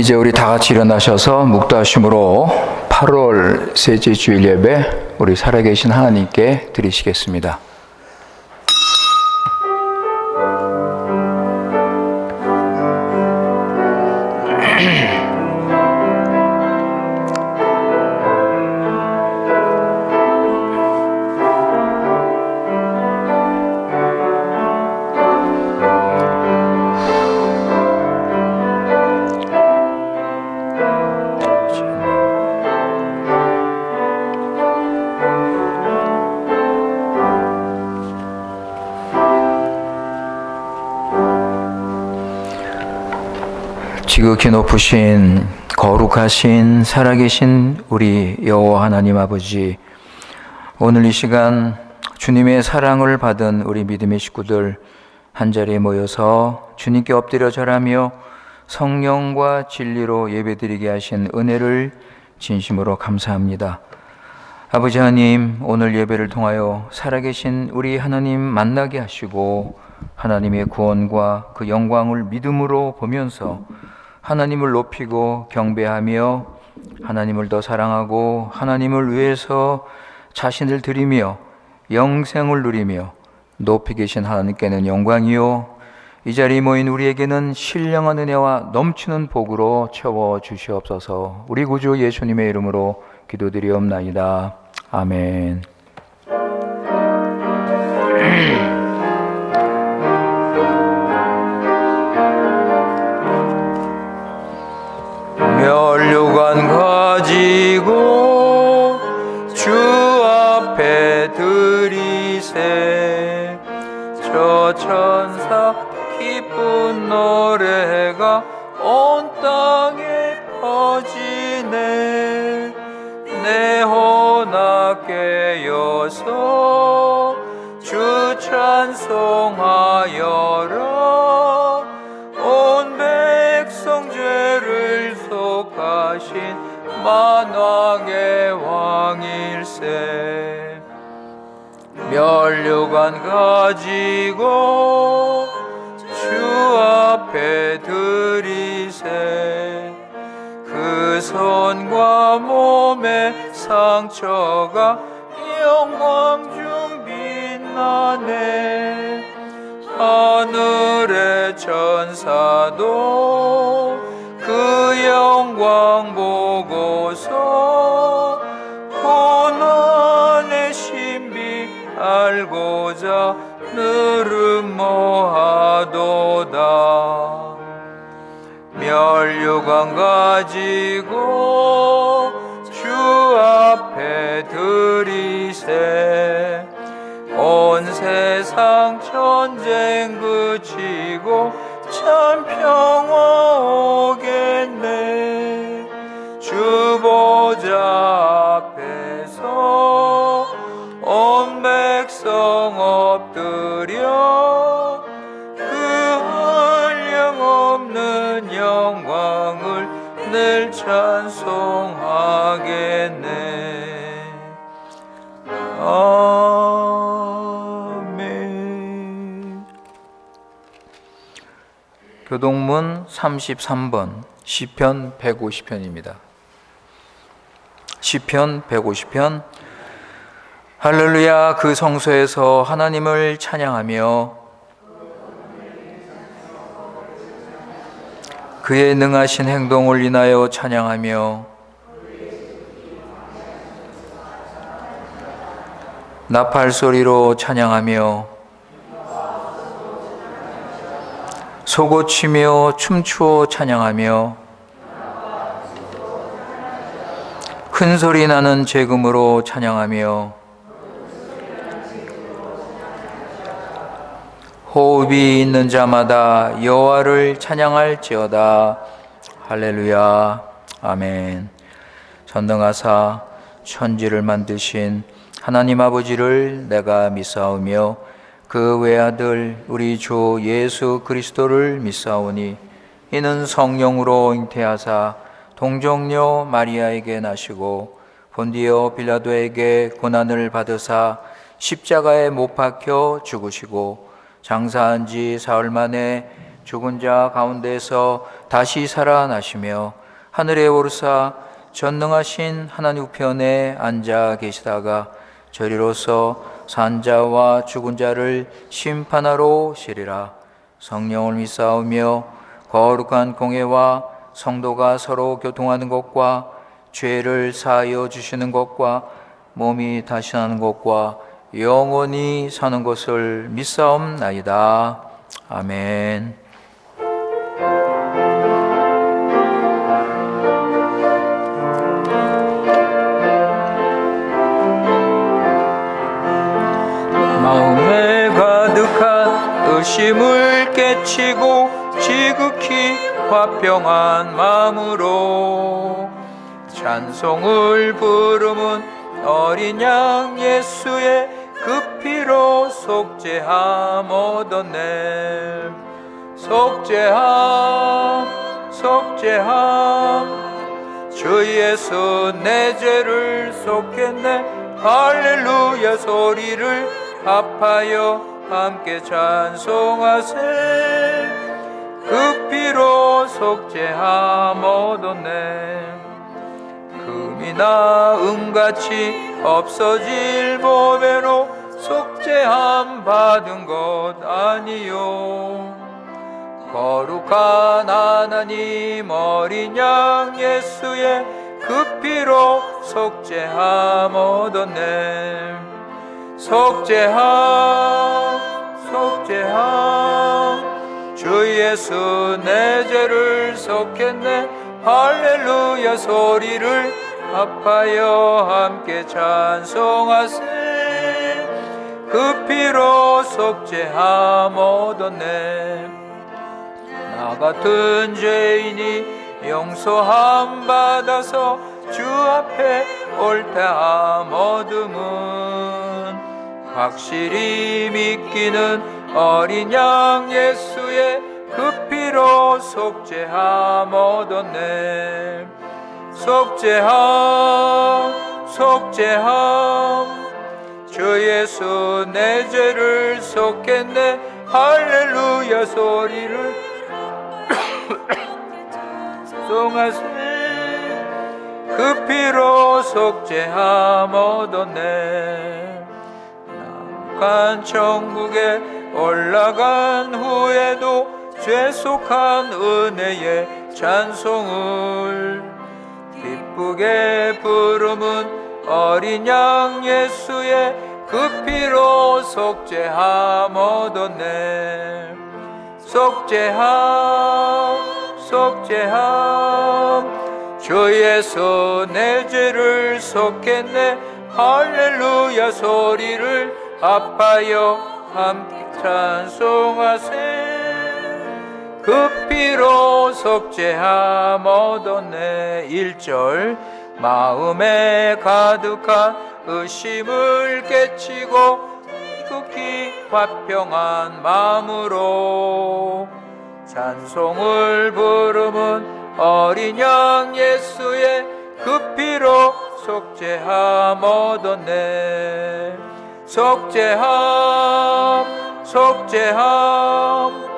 이제 우리 다 같이 일어나셔서 묵도하심으로 8월 셋째 주일 예배 우리 살아계신 하나님께 드리시겠습니다. 지극히 높으신 거룩하신 살아계신 우리 여호와 하나님 아버지, 오늘 이 시간 주님의 사랑을 받은 우리 믿음의 식구들 한자리에 모여서 주님께 엎드려 절하며 성령과 진리로 예배드리게 하신 은혜를 진심으로 감사합니다. 아버지 하나님, 오늘 예배를 통하여 살아계신 우리 하나님 만나게 하시고 하나님의 구원과 그 영광을 믿음으로 보면서 하나님을 높이고 경배하며 하나님을 더 사랑하고 하나님을 위해서 자신을 드리며 영생을 누리며 높이 계신 하나님께는 영광이요 이 자리에 모인 우리에게는 신령한 은혜와 넘치는 복으로 채워주시옵소서. 우리 구주 예수님의 이름으로 기도드리옵나이다. 아멘. 멸류관 가지고 주 앞에 드리세. 저 천사 기쁜 노래가 온 땅에 퍼지네. 내 혼아 깨어서 주 찬송하여라. 온 백성 죄를 속하신 만왕의 왕일세. 멸류관 가지고 주 앞에 드리세. 그 손과 몸의 상처가 영광 중 빛나네. 하늘의 천사도 그 영광 보고서 고난의 신비 알고자 느름모하도다. 멸류관 가지고 주 앞에 드리세. 온 세상 전쟁 그치고 참 평화 오겠네. 주 보좌 앞에서 온 백성 엎드려 그 한량없는 영광을 늘 찬송하겠네. 아멘. 교동문 33번 시편 150편입니다. 시편 150편. 할렐루야. 그 성소에서 하나님을 찬양하며 그의 능하신 행동을 인하여 찬양하며 나팔 소리로 찬양하며 소고치며 춤추어 찬양하며 큰 소리 나는 재금으로 찬양하며 호흡이 있는 자마다 여호와를 찬양할지어다. 할렐루야. 아멘. 전능하사 천지를 만드신 하나님 아버지를 내가 믿사오며 그 외아들 우리 주 예수 그리스도를 믿사오니 이는 성령으로 잉태하사 동정녀 마리아에게 나시고 본디오 빌라도에게 고난을 받으사 십자가에 못 박혀 죽으시고 장사한 지 사흘 만에 죽은 자 가운데서 다시 살아나시며 하늘에 오르사 전능하신 하나님 우편에 앉아 계시다가 저리로서 산자와 죽은 자를 심판하러 오시리라. 성령을 믿사오며 거룩한 공예와 성도가 서로 교통하는 것과 죄를 사하여 주시는 것과 몸이 다시 나는 것과 영원히 사는 것을 믿사옵나이다. 아멘. 마음에 가득한 의심을 깨치고 지극히 화평한 마음으로 찬송을 부르는 어린 양 예수의 그 피로 속죄함 얻었네. 속죄함 속죄함 주 예수 내 죄를 속했네. 할렐루야 소리를 합하여 함께 찬송하세. 그 피로 속죄함 얻었네. 금이나 은같이 없어질 보배로 속죄함 받은 것 아니요. 거룩한 하나님 어린 양 예수의 그 피로 속죄함 얻었네. 속죄함 속죄함 주 예수 내 죄를 속했네. 할렐루야 소리를 합하여 함께 찬송하세. 그 피로 속죄함 얻었네. 나 같은 죄인이 용서함 받아서 주 앞에 옳다함 얻음은 확실히 믿기는 어린 양 예수의 그 피로 속죄함 얻었네. 속죄함 속죄함 주 예수 내 죄를 속했네. 할렐루야 소리를 송하세. 그 피로 속죄함 얻었네. 낙한 천국에 올라간 후에도 죄속한 은혜의 찬송을 기쁘게 부르는 어린 양 예수의 그 피로 속죄함 얻었네. 속죄함 속죄함 주 예수 내 죄를 속했네. 할렐루야 소리를 합하여 함께 찬송하세. 그 피로 속죄함 얻었네. 1절 마음에 가득한 의심을 깨치고 지극히 화평한 마음으로 찬송을 부르는 어린 양 예수의 그 피로 속죄함 얻었네. 속죄함 속죄함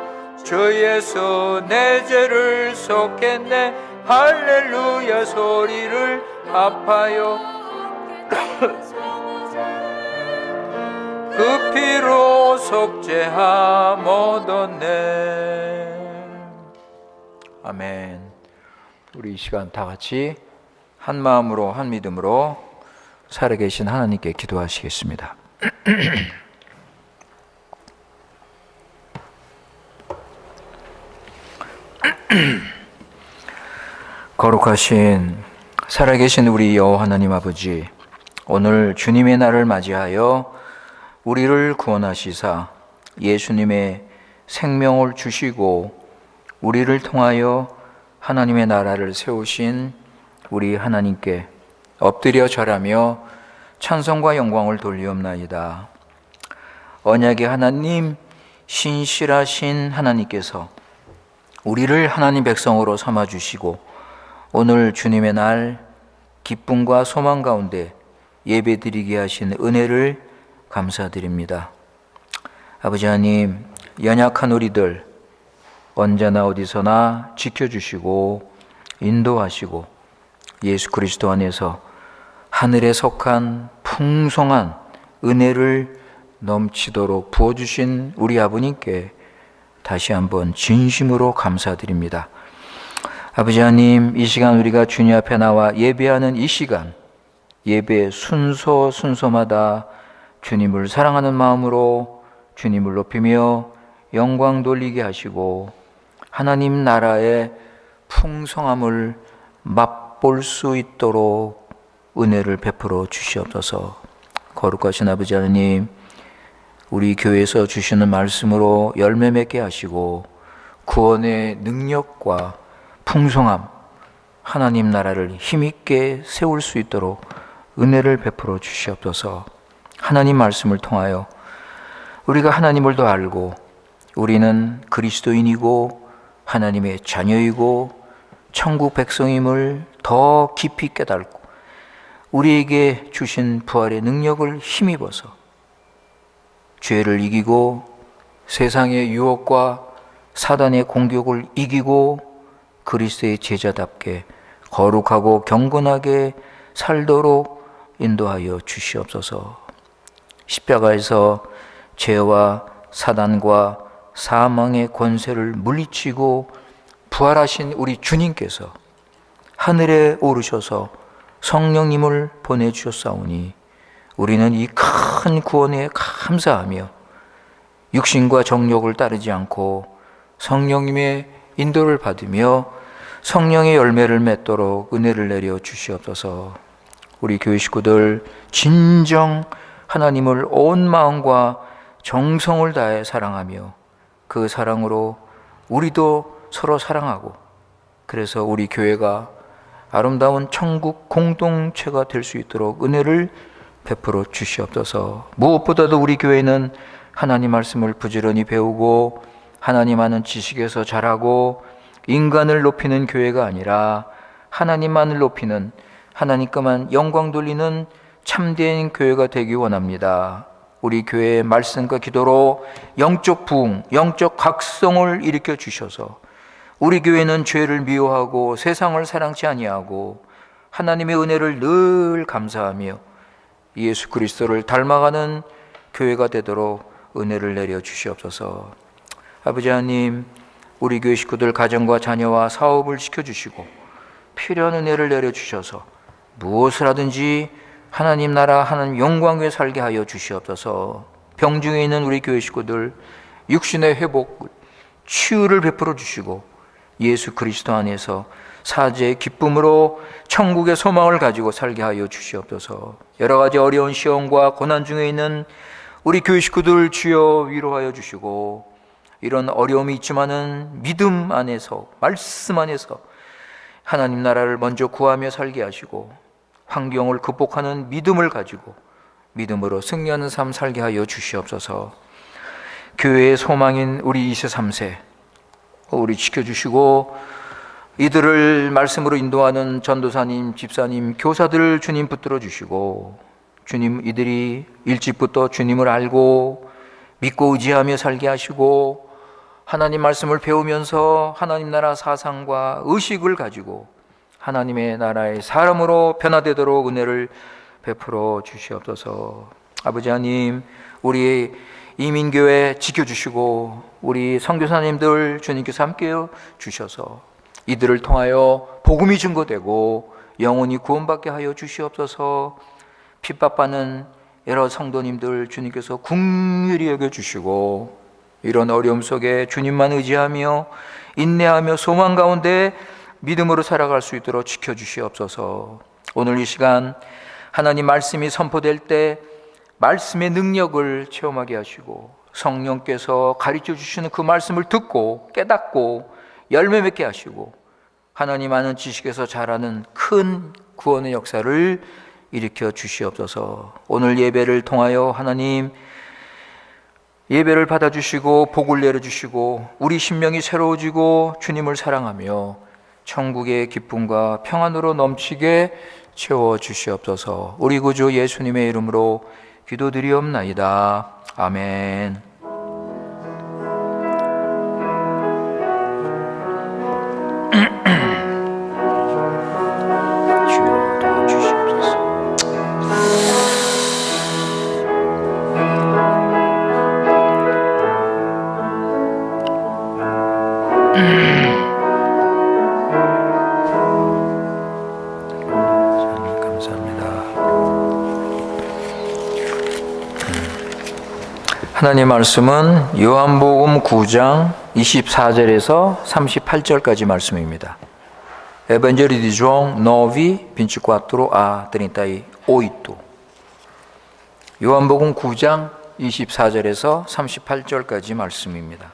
주 예수 내 죄를 속했네. 할렐루야 소리를 합하여 그 피로 속죄함 얻었네. 아멘. 우리 이 시간 다 같이 한 마음으로 한 믿음으로 살아계신 하나님께 기도하시겠습니다. 거룩하신 살아계신 우리 여호와 하나님 아버지, 오늘 주님의 날을 맞이하여 우리를 구원하시사 예수님의 생명을 주시고 우리를 통하여 하나님의 나라를 세우신 우리 하나님께 엎드려 절하며 찬송과 영광을 돌리옵나이다. 언약의 하나님, 신실하신 하나님께서 우리를 하나님 백성으로 삼아주시고 오늘 주님의 날 기쁨과 소망 가운데 예배드리게 하신 은혜를 감사드립니다. 아버지 하나님, 연약한 우리들, 언제나 어디서나 지켜주시고 인도하시고 예수 그리스도 안에서 하늘에 속한 풍성한 은혜를 넘치도록 부어주신 우리 아버님께 다시 한번 진심으로 감사드립니다. 아버지 하나님, 이 시간 우리가 주님 앞에 나와 예배하는 이 시간, 예배의 순서마다 주님을 사랑하는 마음으로 주님을 높이며 영광 돌리게 하시고 하나님 나라의 풍성함을 맛볼 수 있도록 은혜를 베풀어 주시옵소서. 거룩하신 아버지 하나님, 우리 교회에서 주시는 말씀으로 열매 맺게 하시고 구원의 능력과 풍성함, 하나님 나라를 힘있게 세울 수 있도록 은혜를 베풀어 주시옵소서. 하나님 말씀을 통하여 우리가 하나님을 더 알고 우리는 그리스도인이고 하나님의 자녀이고 천국 백성임을 더 깊이 깨닫고 우리에게 주신 부활의 능력을 힘입어서 죄를 이기고 세상의 유혹과 사단의 공격을 이기고 그리스도의 제자답게 거룩하고 경건하게 살도록 인도하여 주시옵소서. 십자가에서 죄와 사단과 사망의 권세를 물리치고 부활하신 우리 주님께서 하늘에 오르셔서 성령님을 보내주셨사오니 우리는 이 큰 구원에 감사하며 육신과 정욕을 따르지 않고 성령님의 인도를 받으며 성령의 열매를 맺도록 은혜를 내려 주시옵소서. 우리 교회 식구들 진정 하나님을 온 마음과 정성을 다해 사랑하며 그 사랑으로 우리도 서로 사랑하고 그래서 우리 교회가 아름다운 천국 공동체가 될 수 있도록 은혜를 베풀어 주시옵소서. 무엇보다도 우리 교회는 하나님 말씀을 부지런히 배우고 하나님 아는 지식에서 자라고 인간을 높이는 교회가 아니라 하나님만을 높이는 하나님께만 영광 돌리는 참된 교회가 되기 원합니다. 우리 교회의 말씀과 기도로 영적 부흥, 영적 각성을 일으켜 주셔서 우리 교회는 죄를 미워하고 세상을 사랑치 아니하고 하나님의 은혜를 늘 감사하며 예수 그리스도를 닮아가는 교회가 되도록 은혜를 내려 주시옵소서. 아버지 하나님, 우리 교회 식구들 가정과 자녀와 사업을 지켜주시고 필요한 은혜를 내려 주셔서 무엇을 하든지 하나님 나라 하나님 영광에 살게 하여 주시옵소서. 병중에 있는 우리 교회 식구들 육신의 회복, 치유를 베풀어 주시고 예수 그리스도 안에서 사죄의 기쁨으로 천국의 소망을 가지고 살게 하여 주시옵소서. 여러 가지 어려운 시험과 고난 중에 있는 우리 교회 식구들 주여 위로하여 주시고 이런 어려움이 있지만은 믿음 안에서 말씀 안에서 하나님 나라를 먼저 구하며 살게 하시고 환경을 극복하는 믿음을 가지고 믿음으로 승리하는 삶 살게 하여 주시옵소서. 교회의 소망인 우리 2세 3세 우리 지켜주시고 이들을 말씀으로 인도하는 전도사님, 집사님, 교사들을 주님 붙들어 주시고 주님 이들이 일찍부터 주님을 알고 믿고 의지하며 살게 하시고 하나님 말씀을 배우면서 하나님 나라 사상과 의식을 가지고 하나님의 나라의 사람으로 변화되도록 은혜를 베풀어 주시옵소서. 아버지 하나님, 우리 이민교회 지켜주시고 우리 선교사님들 주님께서 함께 주셔서 이들을 통하여 복음이 증거되고 영혼이 구원받게 하여 주시옵소서. 핍박받는 여러 성도님들 주님께서 긍휼히 여겨주시고 이런 어려움 속에 주님만 의지하며 인내하며 소망 가운데 믿음으로 살아갈 수 있도록 지켜주시옵소서. 오늘 이 시간 하나님 말씀이 선포될 때 말씀의 능력을 체험하게 하시고 성령께서 가르쳐 주시는 그 말씀을 듣고 깨닫고 열매 맺게 하시고 하나님 아는 지식에서 자라는 큰 구원의 역사를 일으켜 주시옵소서. 오늘 예배를 통하여 하나님 예배를 받아주시고 복을 내려주시고 우리 심령이 새로워지고 주님을 사랑하며 천국의 기쁨과 평안으로 넘치게 채워주시옵소서. 우리 구주 예수님의 이름으로 기도드리옵나이다. 아멘. 하나님 말씀은 요한복음 9장 24절에서 38절까지 말씀입니다. Evangelho di João 9, 24 a 38. 요한복음 9장 24절에서 38절까지 말씀입니다.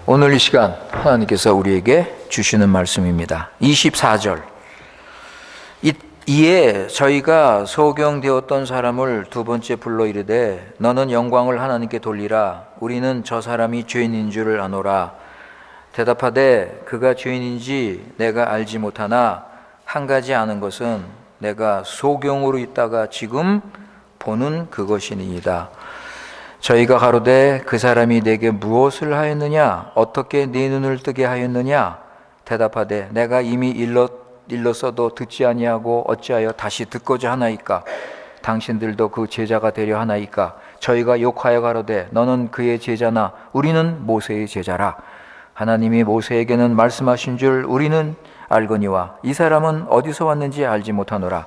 오늘 이 시간 하나님께서 우리에게 주시는 말씀입니다. 24절. 이에 저희가 소경되었던 사람을 두 번째 불러 이르되 너는 영광을 하나님께 돌리라. 우리는 저 사람이 죄인인 줄을 아노라. 대답하되 그가 죄인인지 내가 알지 못하나 한 가지 아는 것은 내가 소경으로 있다가 지금 보는 그것이니이다. 저희가 가로되 그 사람이 내게 무엇을 하였느냐? 어떻게 네 눈을 뜨게 하였느냐? 대답하되 내가 이미 일렀어도 듣지 아니하고 어찌하여 다시 듣고자 하나이까? 당신들도 그 제자가 되려 하나이까? 저희가 욕하여 가로되 너는 그의 제자나 우리는 모세의 제자라. 하나님이 모세에게는 말씀하신 줄 우리는 알거니와 이 사람은 어디서 왔는지 알지 못하노라.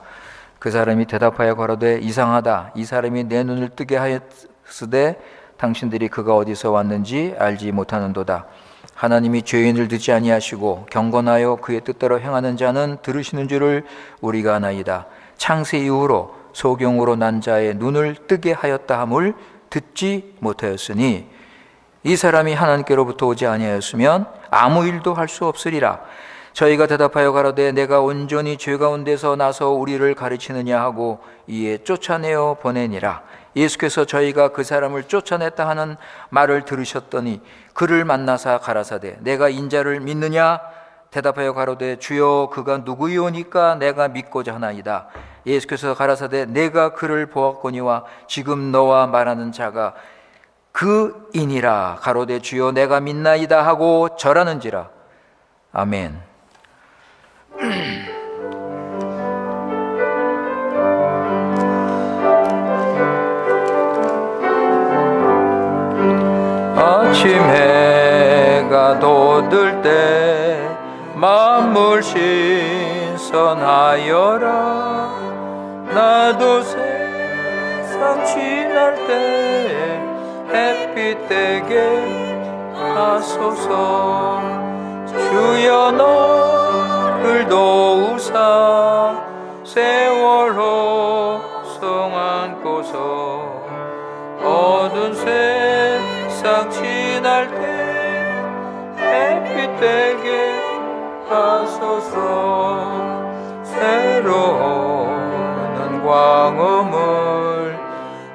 그 사람이 대답하여 가로되 이상하다. 이 사람이 내 눈을 뜨게 하였으되 당신들이 그가 어디서 왔는지 알지 못하는도다. 하나님이 죄인을 듣지 아니하시고 경건하여 그의 뜻대로 행하는 자는 들으시는 줄을 우리가 아나이다. 창세 이후로 소경으로 난 자의 눈을 뜨게 하였다 함을 듣지 못하였으니 이 사람이 하나님께로부터 오지 아니하였으면 아무 일도 할 수 없으리라. 저희가 대답하여 가로되 내가 온전히 죄 가운데서 나서 우리를 가르치느냐 하고 이에 쫓아내어 보내니라. 예수께서 저희가 그 사람을 쫓아냈다 하는 말을 들으셨더니 그를 만나사 가라사대 내가 인자를 믿느냐? 대답하여 가로되 주여 그가 누구이오니까 내가 믿고자 하나이다. 예수께서 가라사대 내가 그를 보았거니와 지금 너와 말하는 자가 그이니라. 가로되 주여 내가 믿나이다 하고 절하는지라. 아멘. 아침 해가 돋을 때 만물 신선하여라. 나도 세상 지날 때 햇빛 되게 하소서. 주여 너를 도우사 세월호 성 안고서 어두운 세상 지날 때 햇빛 되게 하소서. 새로운 광음을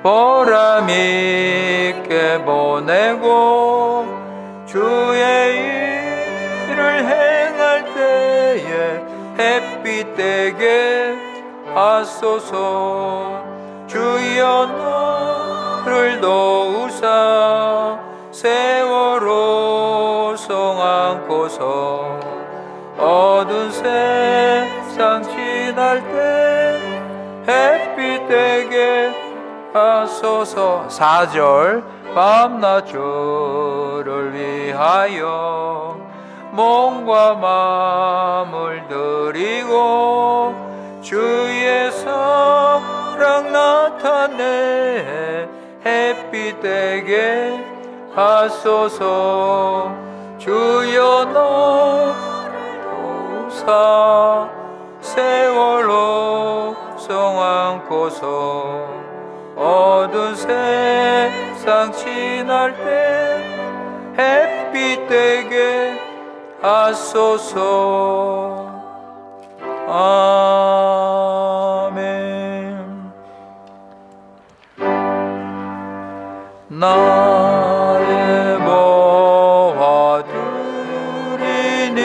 보람 있게 보내고 주의 일을 행할 때에 햇빛 되게 하소서. 주여 너를 도우사 세월호 성 안고서 어두운 세상 지날 때 햇빛 되게 하소서. 4절 밤낮 주를 위하여 몸과 마음을 드리고 주의 사랑 나타내 햇빛 되게 하소서. 주여 너를 도우사 세월호 성 안고서 어두운 세상 지날 때 햇빛 되게 하소서. 아멘. 나의 보화 드리니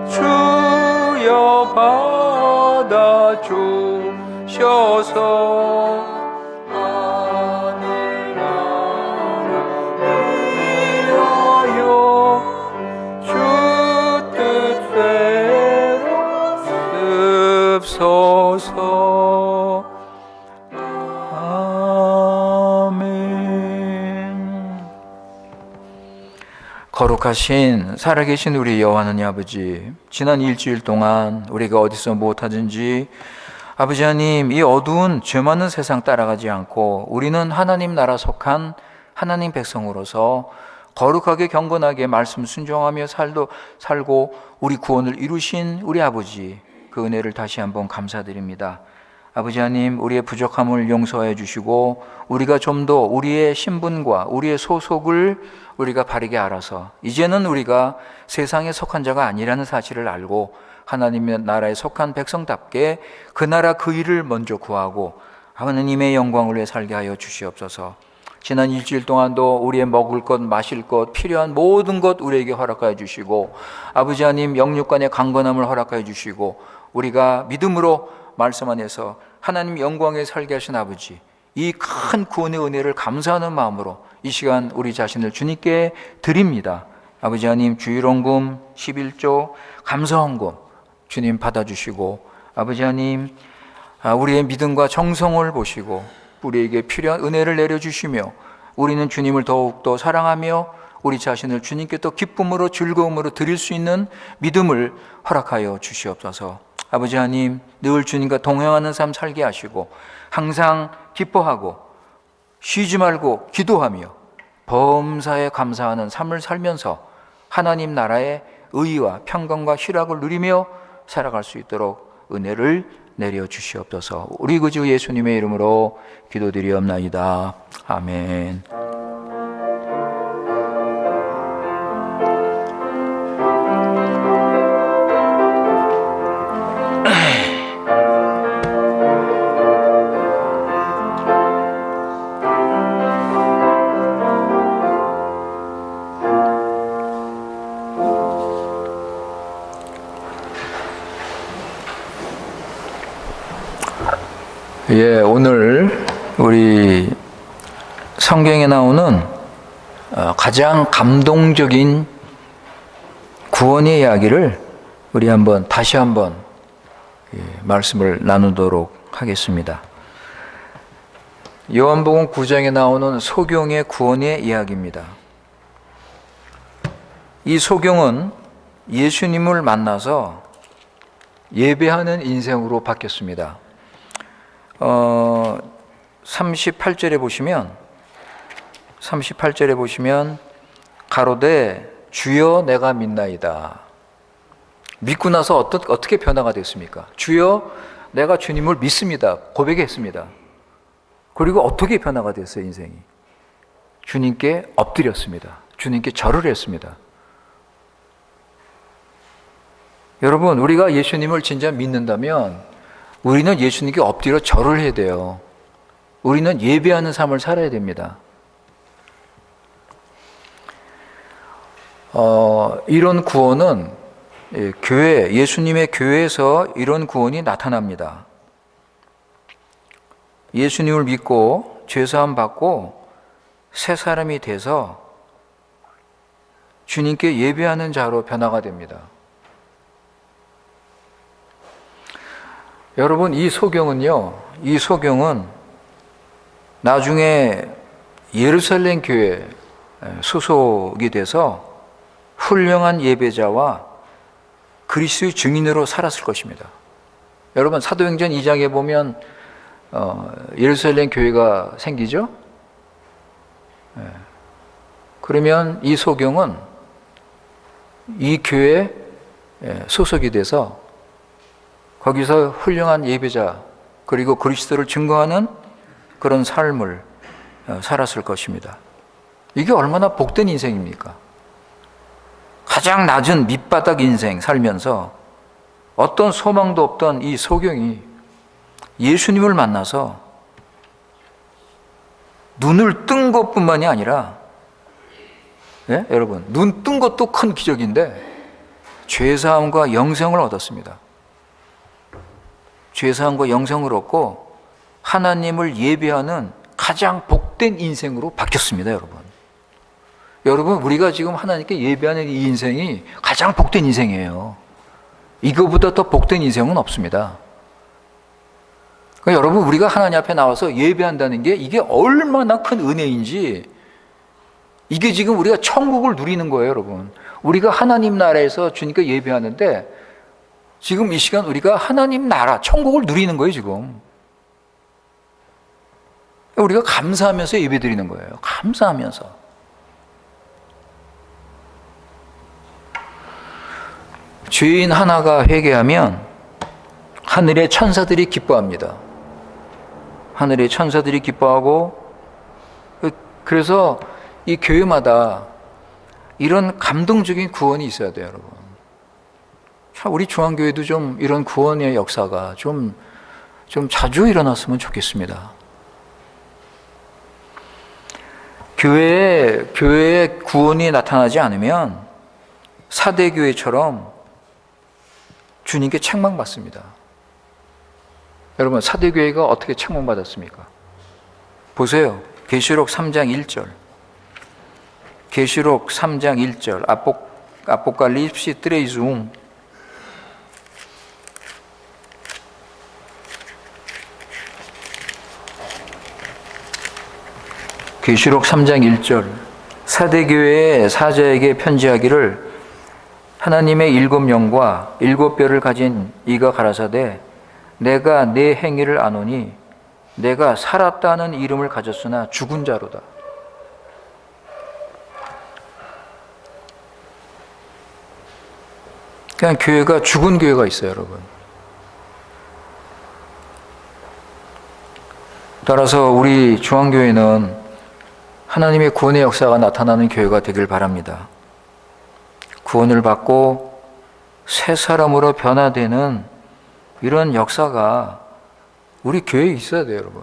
주여 받아 주셔서 하늘 나라 위하여 주 뜻대로 씁소서. 아멘. 거룩하신 살아계신 우리 여호와 하나님 아버지, 지난 일주일 동안 우리가 어디서 무엇하든지 아버지 하나님, 이 어두운 죄 많은 세상 따라가지 않고 우리는 하나님 나라 속한 하나님 백성으로서 거룩하게 경건하게 말씀 순종하며 살고 우리 구원을 이루신 우리 아버지, 그 은혜를 다시 한번 감사드립니다. 아버지 하나님, 우리의 부족함을 용서해 주시고 우리가 좀 더 우리의 신분과 우리의 소속을 우리가 바르게 알아서 이제는 우리가 세상에 속한 자가 아니라는 사실을 알고 하나님의 나라에 속한 백성답게 그 나라 그 일을 먼저 구하고 하나님의 영광을 위해 살게 하여 주시옵소서. 지난 일주일 동안도 우리의 먹을 것, 마실 것, 필요한 모든 것 우리에게 허락하여 주시고 아버지 하나님, 영육간의 강건함을 허락하여 주시고 우리가 믿음으로 말씀 안에서 하나님 영광에 살게 하신 아버지, 이 큰 구원의 은혜를 감사하는 마음으로 이 시간 우리 자신을 주님께 드립니다. 아버지 하나님, 주일원금 11조 감사헌금 주님 받아주시고 아버지 하나님, 우리의 믿음과 정성을 보시고 우리에게 필요한 은혜를 내려주시며 우리는 주님을 더욱더 사랑하며 우리 자신을 주님께 또 기쁨으로 즐거움으로 드릴 수 있는 믿음을 허락하여 주시옵소서. 아버지 하나님, 늘 주님과 동행하는 삶 살게 하시고 항상 기뻐하고 쉬지 말고 기도하며 범사에 감사하는 삶을 살면서 하나님 나라의 의와 평강과 희락을 누리며 살아갈 수 있도록 은혜를 내려 주시옵소서. 우리 구주 예수님의 이름으로 기도드리옵나이다. 아멘. 오늘 우리 성경에 나오는 가장 감동적인 구원의 이야기를 우리 다시 한번 말씀을 나누도록 하겠습니다. 요한복음 9장에 나오는 소경의 구원의 이야기입니다. 이 소경은 예수님을 만나서 예배하는 인생으로 바뀌었습니다. 38절에 보시면 가로되 주여 내가 믿나이다. 믿고 나서 어떻게 변화가 됐습니까? 주여 내가 주님을 믿습니다. 고백했습니다. 그리고 어떻게 변화가 됐어요, 인생이? 주님께 엎드렸습니다. 주님께 절을 했습니다. 여러분, 우리가 예수님을 진짜 믿는다면 우리는 예수님께 엎드려 절을 해야 돼요. 우리는 예배하는 삶을 살아야 됩니다. 이런 구원은 예수님의 교회에서 이런 구원이 나타납니다. 예수님을 믿고 죄사함 받고 새 사람이 돼서 주님께 예배하는 자로 변화가 됩니다. 여러분, 이 소경은 나중에 예루살렘 교회 소속이 돼서 훌륭한 예배자와 그리스도의 증인으로 살았을 것입니다. 여러분, 사도행전 2장에 보면 예루살렘 교회가 생기죠? 그러면 이 소경은 이 교회에 소속이 돼서 거기서 훌륭한 예배자 그리고 그리스도를 증거하는 그런 삶을 살았을 것입니다. 이게 얼마나 복된 인생입니까? 가장 낮은 밑바닥 인생 살면서 어떤 소망도 없던 이 소경이 예수님을 만나서 눈을 뜬 것뿐만이 아니라, 여러분, 눈 뜬 것도 큰 기적인데 죄사함과 영생을 얻었습니다. 죄사함과 영생을 얻고 하나님을 예배하는 가장 복된 인생으로 바뀌었습니다. 여러분, 우리가 지금 하나님께 예배하는 이 인생이 가장 복된 인생이에요. 이거보다 더 복된 인생은 없습니다. 그러니까 여러분, 우리가 하나님 앞에 나와서 예배한다는 게 이게 얼마나 큰 은혜인지 이게 지금 우리가 천국을 누리는 거예요, 여러분. 우리가 하나님 나라에서 주님께 예배하는데 지금 이 시간 우리가 하나님 나라, 천국을 누리는 거예요, 지금. 우리가 감사하면서 예배 드리는 거예요. 감사하면서. 죄인 하나가 회개하면 하늘의 천사들이 기뻐합니다. 하늘의 천사들이 기뻐하고, 그래서 이 교회마다 이런 감동적인 구원이 있어야 돼요, 여러분. 우리 중앙교회도 좀 이런 구원의 역사가 좀 자주 일어났으면 좋겠습니다. 교회에 구원이 나타나지 않으면 사대교회처럼 주님께 책망받습니다. 여러분, 사대교회가 어떻게 책망받았습니까? 보세요. 계시록 3장 1절. 계시록 3장 1절. 아포칼립시 3:1. 계시록 3장 1절. 사대교회의 사자에게 편지하기를 하나님의 7영과 7뼈를 가진 이가 가라사대 내가 내 행위를 아노니 내가 살았다는 이름을 가졌으나 죽은 자로다. 그냥 교회가 죽은 교회가 있어요, 여러분. 따라서 우리 중앙교회는 하나님의 구원의 역사가 나타나는 교회가 되길 바랍니다. 구원을 받고 새 사람으로 변화되는 이런 역사가 우리 교회에 있어야 돼요, 여러분.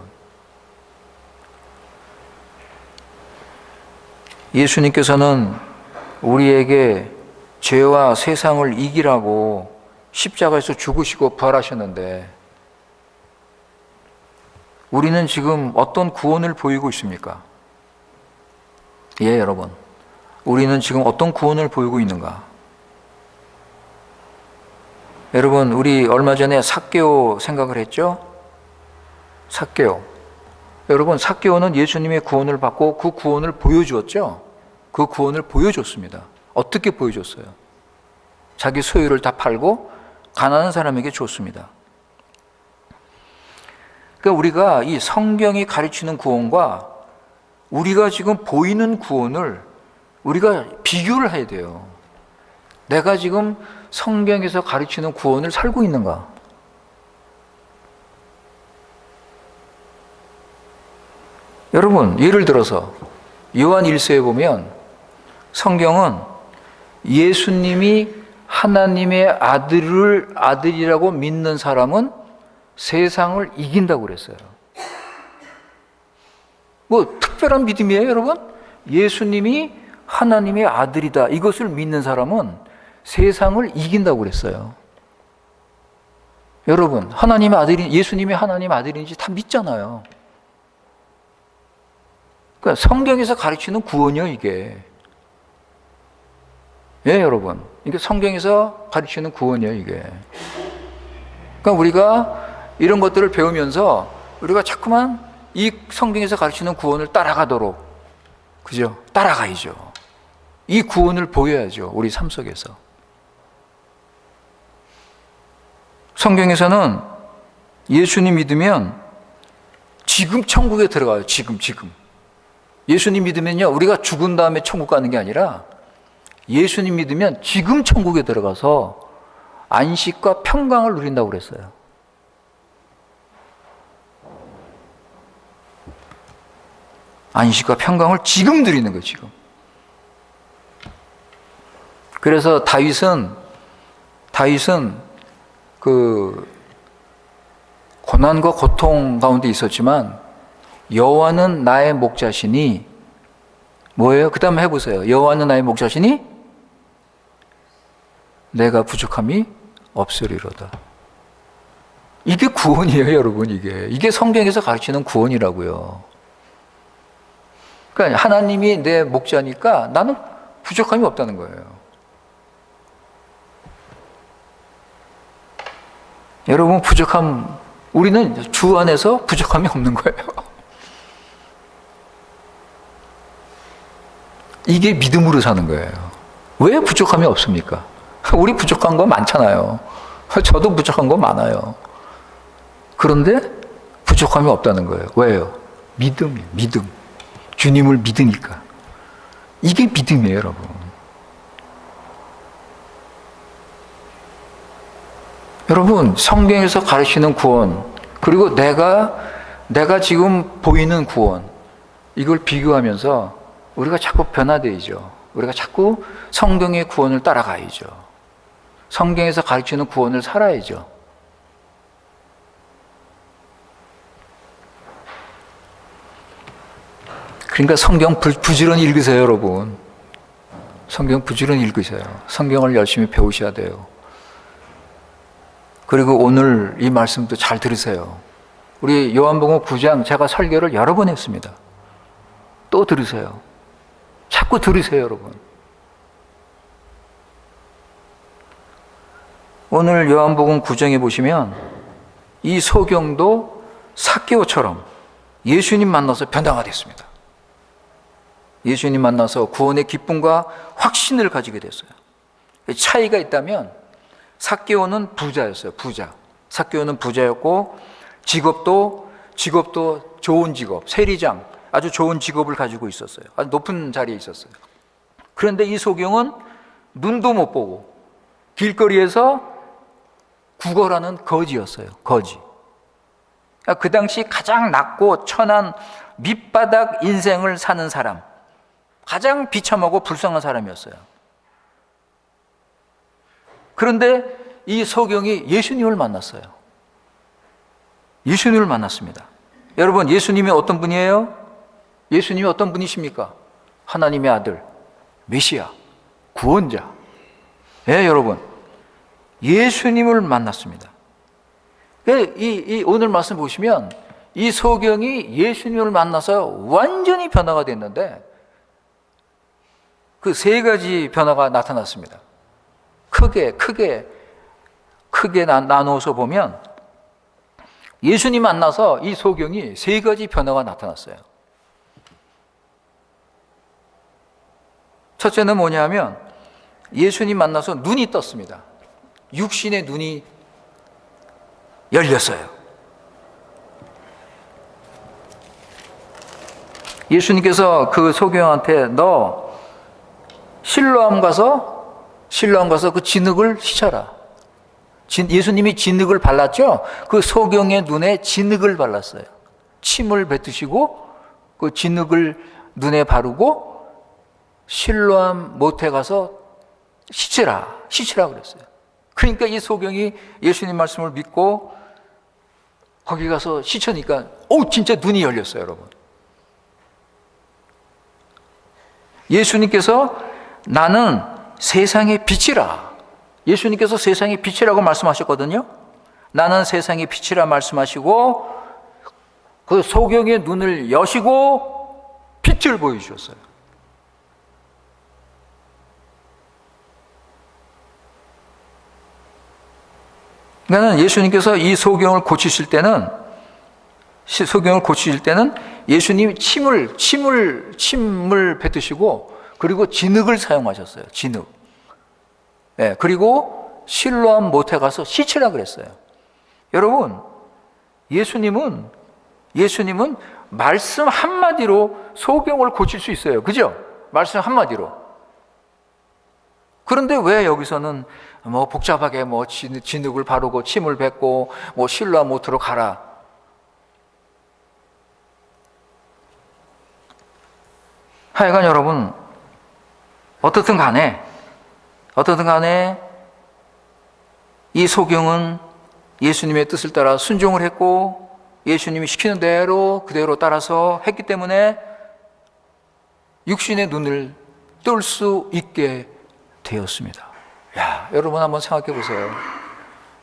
예수님께서는 우리에게 죄와 세상을 이기라고 십자가에서 죽으시고 부활하셨는데 우리는 지금 어떤 구원을 보이고 있습니까? 예, 여러분. 우리는 지금 어떤 구원을 보이고 있는가? 여러분, 우리 얼마 전에 삭개오 생각을 했죠? 삭개오. 여러분, 삭개오는 예수님의 구원을 받고 그 구원을 보여주었죠? 그 구원을 보여줬습니다. 어떻게 보여줬어요? 자기 소유를 다 팔고 가난한 사람에게 줬습니다. 그러니까 우리가 이 성경이 가르치는 구원과 우리가 지금 보이는 구원을 우리가 비교를 해야 돼요. 내가 지금 성경에서 가르치는 구원을 살고 있는가? 여러분, 예를 들어서 요한 1서에 보면 성경은 예수님이 하나님의 아들이라고 믿는 사람은 세상을 이긴다고 그랬어요. 뭐 특별한 믿음이에요, 여러분? 예수님이 하나님의 아들이다. 이것을 믿는 사람은 세상을 이긴다고 그랬어요. 여러분, 예수님이 하나님의 아들인지 다 믿잖아요. 그러니까 성경에서 가르치는 구원이요, 이게. 예, 여러분. 이게 성경에서 가르치는 구원이에요, 이게. 그러니까 우리가 이런 것들을 배우면서 우리가 자꾸만 이 성경에서 가르치는 구원을 따라가도록, 그죠? 따라가야죠. 이 구원을 보여야죠, 우리 삶 속에서. 성경에서는 예수님 믿으면 지금 천국에 들어가요, 지금. 예수님 믿으면요, 우리가 죽은 다음에 천국 가는 게 아니라 예수님 믿으면 지금 천국에 들어가서 안식과 평강을 누린다고 그랬어요. 안식과 평강을 지금 누리는 거예요, 지금. 그래서 다윗은 그 고난과 고통 가운데 있었지만 여호와는 나의 목자시니 뭐예요? 그 다음에 해보세요. 여호와는 나의 목자시니 내가 부족함이 없으리로다. 이게 구원이에요, 여러분. 이게 성경에서 가르치는 구원이라고요. 그러니까 하나님이 내 목자니까 나는 부족함이 없다는 거예요. 여러분, 우리는 주 안에서 부족함이 없는 거예요. 이게 믿음으로 사는 거예요. 왜 부족함이 없습니까? 우리 부족한 거 많잖아요. 저도 부족한 거 많아요. 그런데 부족함이 없다는 거예요. 왜요? 믿음이에요. 믿음. 주님을 믿으니까. 이게 믿음이에요, 여러분. 여러분, 성경에서 가르치는 구원, 그리고 내가 지금 보이는 구원, 이걸 비교하면서 우리가 자꾸 변화되죠. 우리가 자꾸 성경의 구원을 따라가야죠. 성경에서 가르치는 구원을 살아야죠. 그러니까 성경 부지런히 읽으세요, 여러분. 성경 부지런히 읽으세요. 성경을 열심히 배우셔야 돼요. 그리고 오늘 이 말씀도 잘 들으세요. 우리 요한복음 9장 제가 설교를 여러 번 했습니다. 또 들으세요. 자꾸 들으세요, 여러분. 오늘 요한복음 9장에 보시면 이 소경도 삭개오처럼 예수님 만나서 변화가 됐습니다. 예수님 만나서 구원의 기쁨과 확신을 가지게 됐어요. 차이가 있다면 삭개오는 부자였어요. 부자. 삭개오는 부자였고 직업도 좋은 직업, 세리장, 아주 좋은 직업을 가지고 있었어요. 아주 높은 자리에 있었어요. 그런데 이 소경은 눈도 못 보고 길거리에서 구걸하는 거지였어요. 거지. 그 당시 가장 낮고 천한 밑바닥 인생을 사는 사람, 가장 비참하고 불쌍한 사람이었어요. 그런데 이 소경이 예수님을 만났어요. 예수님을 만났습니다. 여러분, 예수님이 어떤 분이에요? 예수님이 어떤 분이십니까? 하나님의 아들, 메시아, 구원자. 예, 여러분, 예수님을 만났습니다. 오늘 말씀 보시면 이 소경이 예수님을 만나서 완전히 변화가 됐는데 그 세 가지 변화가 나타났습니다. 크게 나누어서 보면 예수님 만나서 이 소경이 세 가지 변화가 나타났어요. 첫째는 뭐냐면 예수님 만나서 눈이 떴습니다. 육신의 눈이 열렸어요. 예수님께서 그 소경한테 너 실로암 가서 그 진흙을 씻어라. 예수님이 진흙을 발랐죠? 그 소경의 눈에 진흙을 발랐어요. 침을 뱉으시고 그 진흙을 눈에 바르고 실로암 못에 가서 씻으라 그랬어요. 그러니까 이 소경이 예수님 말씀을 믿고 거기 가서 씻으니까 진짜 눈이 열렸어요, 여러분. 예수님께서 나는 세상의 빛이라. 예수님께서 세상의 빛이라고 말씀하셨거든요. 나는 세상의 빛이라 말씀하시고 그 소경의 눈을 여시고 빛을 보여주셨어요. 그러니까 예수님께서 이 소경을 고치실 때는 예수님이 침을 뱉으시고 그리고 진흙을 사용하셨어요. 진흙. 네, 그리고 실로암 못에 가서 씻으라 그랬어요. 여러분, 예수님은 말씀 한마디로 소경을 고칠 수 있어요. 그죠? 말씀 한마디로. 그런데 왜 여기서는 복잡하게 진흙을 바르고 침을 뱉고 실로암 못으로 가라. 하여간 여러분, 어떻든 간에 이 소경은 예수님의 뜻을 따라 순종을 했고 예수님이 시키는 대로 그대로 따라서 했기 때문에 육신의 눈을 뜰 수 있게 되었습니다. 여러분 한번 생각해 보세요.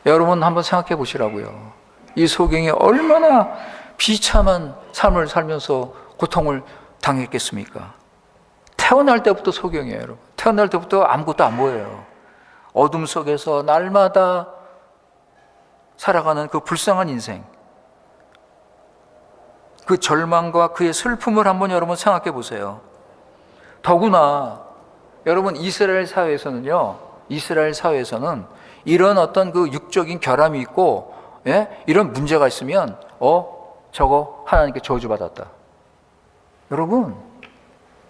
여러분 한번 생각해 보시라고요. 이 소경이 얼마나 비참한 삶을 살면서 고통을 당했겠습니까? 태어날 때부터 소경이에요, 여러분. 태어날 때부터 아무것도 안 보여요. 어둠 속에서 날마다 살아가는 그 불쌍한 인생, 그 절망과 그의 슬픔을 한번 여러분 생각해 보세요. 더구나 여러분 이스라엘 사회에서는요, 이스라엘 사회에서는 이런 어떤 그 육적인 결함이 있고, 예? 이런 문제가 있으면 저거 하나님께 저주받았다. 여러분,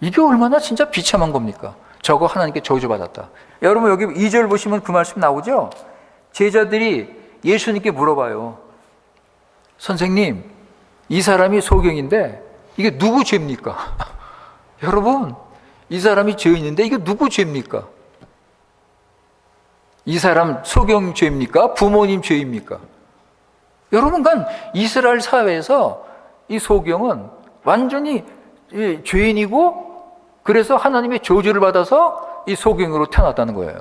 이게 얼마나 진짜 비참한 겁니까? 저거 하나님께 저주받았다. 여러분, 여기 2절 보시면 그 말씀 나오죠? 제자들이 예수님께 물어봐요. 선생님, 이 사람이 소경인데 이게 누구 죄입니까? 여러분, 이 사람이 죄인인데 이게 누구 죄입니까? 이 사람 소경 죄입니까? 부모님 죄입니까? 여러분, 이스라엘 사회에서 이 소경은 완전히 죄인이고, 그래서 하나님의 저주를 받아서 이 소경으로 태어났다는 거예요.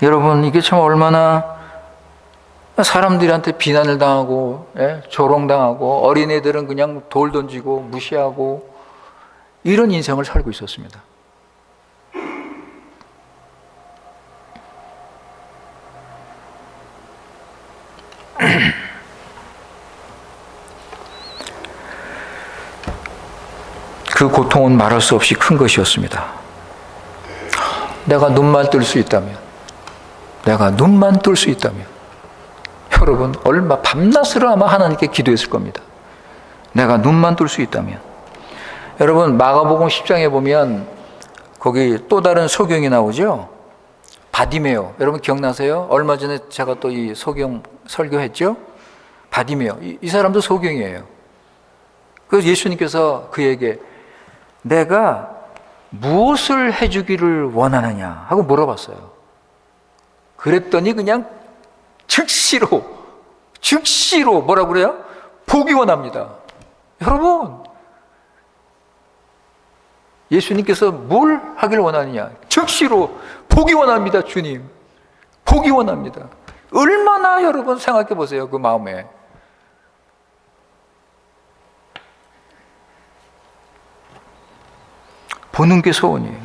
여러분, 이게 참 얼마나 사람들한테 비난을 당하고, 조롱당하고, 어린애들은 그냥 돌 던지고 무시하고, 이런 인생을 살고 있었습니다. 그 고통은 말할 수 없이 큰 것이었습니다. 내가 눈만 뜰 수 있다면, 내가 눈만 뜰 수 있다면, 여러분 얼마 밤낮으로 아마 하나님께 기도했을 겁니다. 내가 눈만 뜰 수 있다면. 여러분, 마가복음 10장에 보면 거기 또 다른 소경이 나오죠. 바디메오. 여러분 기억나세요? 얼마 전에 제가 또 이 소경 설교했죠. 바디메오. 이 사람도 소경이에요. 그래서 예수님께서 그에게 내가 무엇을 해주기를 원하느냐 하고 물어봤어요. 그랬더니 그냥 즉시로 뭐라고 그래요? 보기 원합니다. 여러분, 예수님께서 뭘 하길 원하느냐? 즉시로 보기 원합니다. 주님, 보기 원합니다. 얼마나 여러분 생각해 보세요. 그 마음에. 보는 게 소원이에요.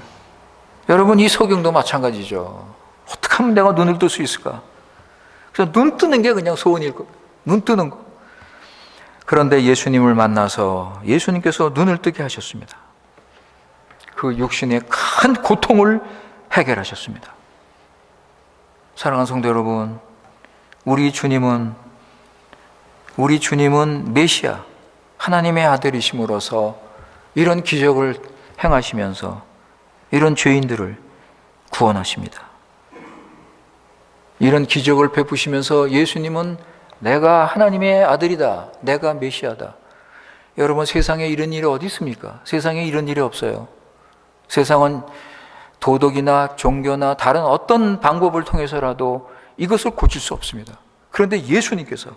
여러분, 이 소경도 마찬가지죠. 어떻게 하면 내가 눈을 뜰 수 있을까? 그래서 눈 뜨는 게 그냥 소원일 거. 눈 뜨는 거. 그런데 예수님을 만나서 예수님께서 눈을 뜨게 하셨습니다. 그 육신의 큰 고통을 해결하셨습니다. 사랑하는 성도 여러분, 우리 주님은 메시아, 하나님의 아들이심으로서 이런 기적을 행하시면서 이런 죄인들을 구원하십니다. 이런 기적을 베푸시면서 예수님은 내가 하나님의 아들이다, 내가 메시아다. 여러분, 세상에 이런 일이 어디 있습니까? 세상에 이런 일이 없어요. 세상은 도덕이나 종교나 다른 어떤 방법을 통해서라도 이것을 고칠 수 없습니다. 그런데 예수님께서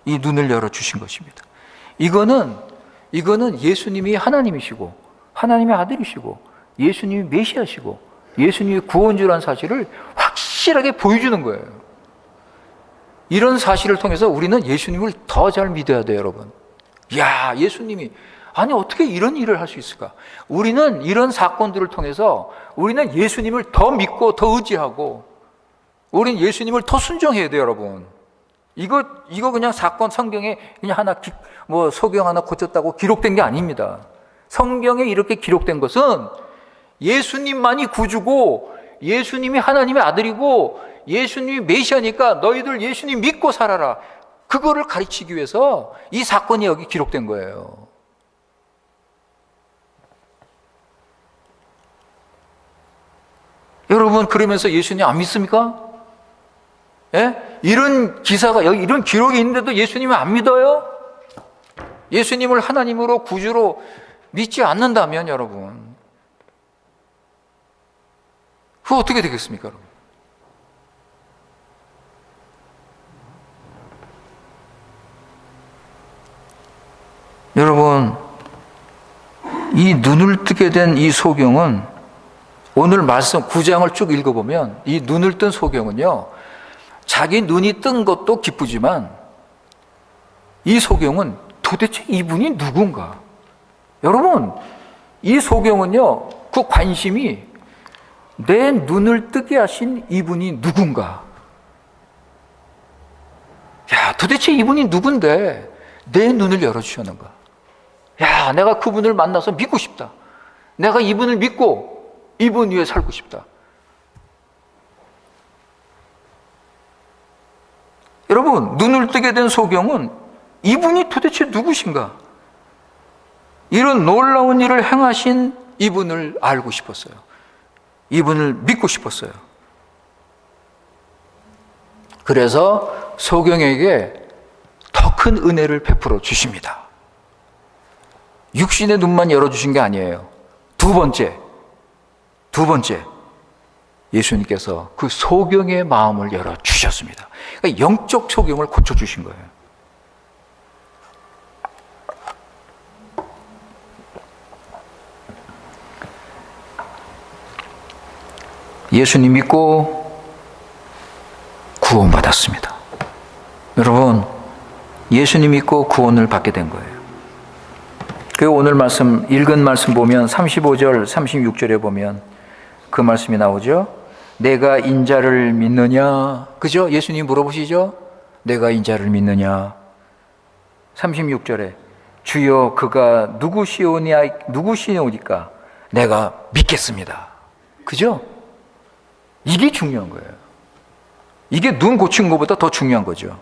이 눈을 열어주신 것입니다. 이거는 예수님이 하나님이시고 하나님의 아들이시고 예수님이 메시아시고 예수님이 구원주라는 사실을 확실하게 보여주는 거예요. 이런 사실을 통해서 우리는 예수님을 더 잘 믿어야 돼요, 여러분. 야, 예수님이 아니 어떻게 이런 일을 할 수 있을까? 우리는 이런 사건들을 통해서 우리는 예수님을 더 믿고 더 의지하고 우리는 예수님을 더 순종해야 돼요, 여러분. 이거 그냥 사건 성경에 그냥 하나 소경 하나 고쳤다고 기록된 게 아닙니다. 성경에 이렇게 기록된 것은 예수님만이 구주고 예수님이 하나님의 아들이고 예수님이 메시아니까 너희들 예수님 믿고 살아라. 그거를 가르치기 위해서 이 사건이 여기 기록된 거예요. 여러분, 그러면서 예수님 안 믿습니까? 예? 이런 기사가 여기 이런 기록이 있는데도 예수님을 안 믿어요? 예수님을 하나님으로 구주로 믿지 않는다면 여러분, 그거 어떻게 되겠습니까, 여러분? 여러분, 이 눈을 뜨게 된 이 소경은 오늘 말씀 9장을 쭉 읽어보면 이 눈을 뜬 소경은요, 자기 눈이 뜬 것도 기쁘지만 이 소경은 도대체 이분이 누군가? 여러분, 이 소경은요, 그 관심이 내 눈을 뜨게 하신 이분이 누군가? 야, 도대체 이분이 누군데 내 눈을 열어주셨는가? 야, 내가 그분을 만나서 믿고 싶다. 내가 이분을 믿고 이분 위에 살고 싶다. 여러분, 눈을 뜨게 된 소경은 이분이 도대체 누구신가? 이런 놀라운 일을 행하신 이분을 알고 싶었어요. 이분을 믿고 싶었어요. 그래서 소경에게 더 큰 은혜를 베풀어 주십니다. 육신의 눈만 열어주신 게 아니에요. 두 번째, 예수님께서 그 소경의 마음을 열어주셨습니다. 그러니까 영적 소경을 고쳐주신 거예요. 예수님 믿고 구원받았습니다. 여러분, 예수님 믿고 구원을 받게 된 거예요. 그 오늘 말씀, 읽은 말씀 보면 35절, 36절에 보면 그 말씀이 나오죠. 내가 인자를 믿느냐? 그죠? 예수님 물어보시죠? 내가 인자를 믿느냐? 36절에 주여 그가 누구시오니까 내가 믿겠습니다. 그죠? 이게 중요한 거예요. 이게 눈 고친 것보다 더 중요한 거죠.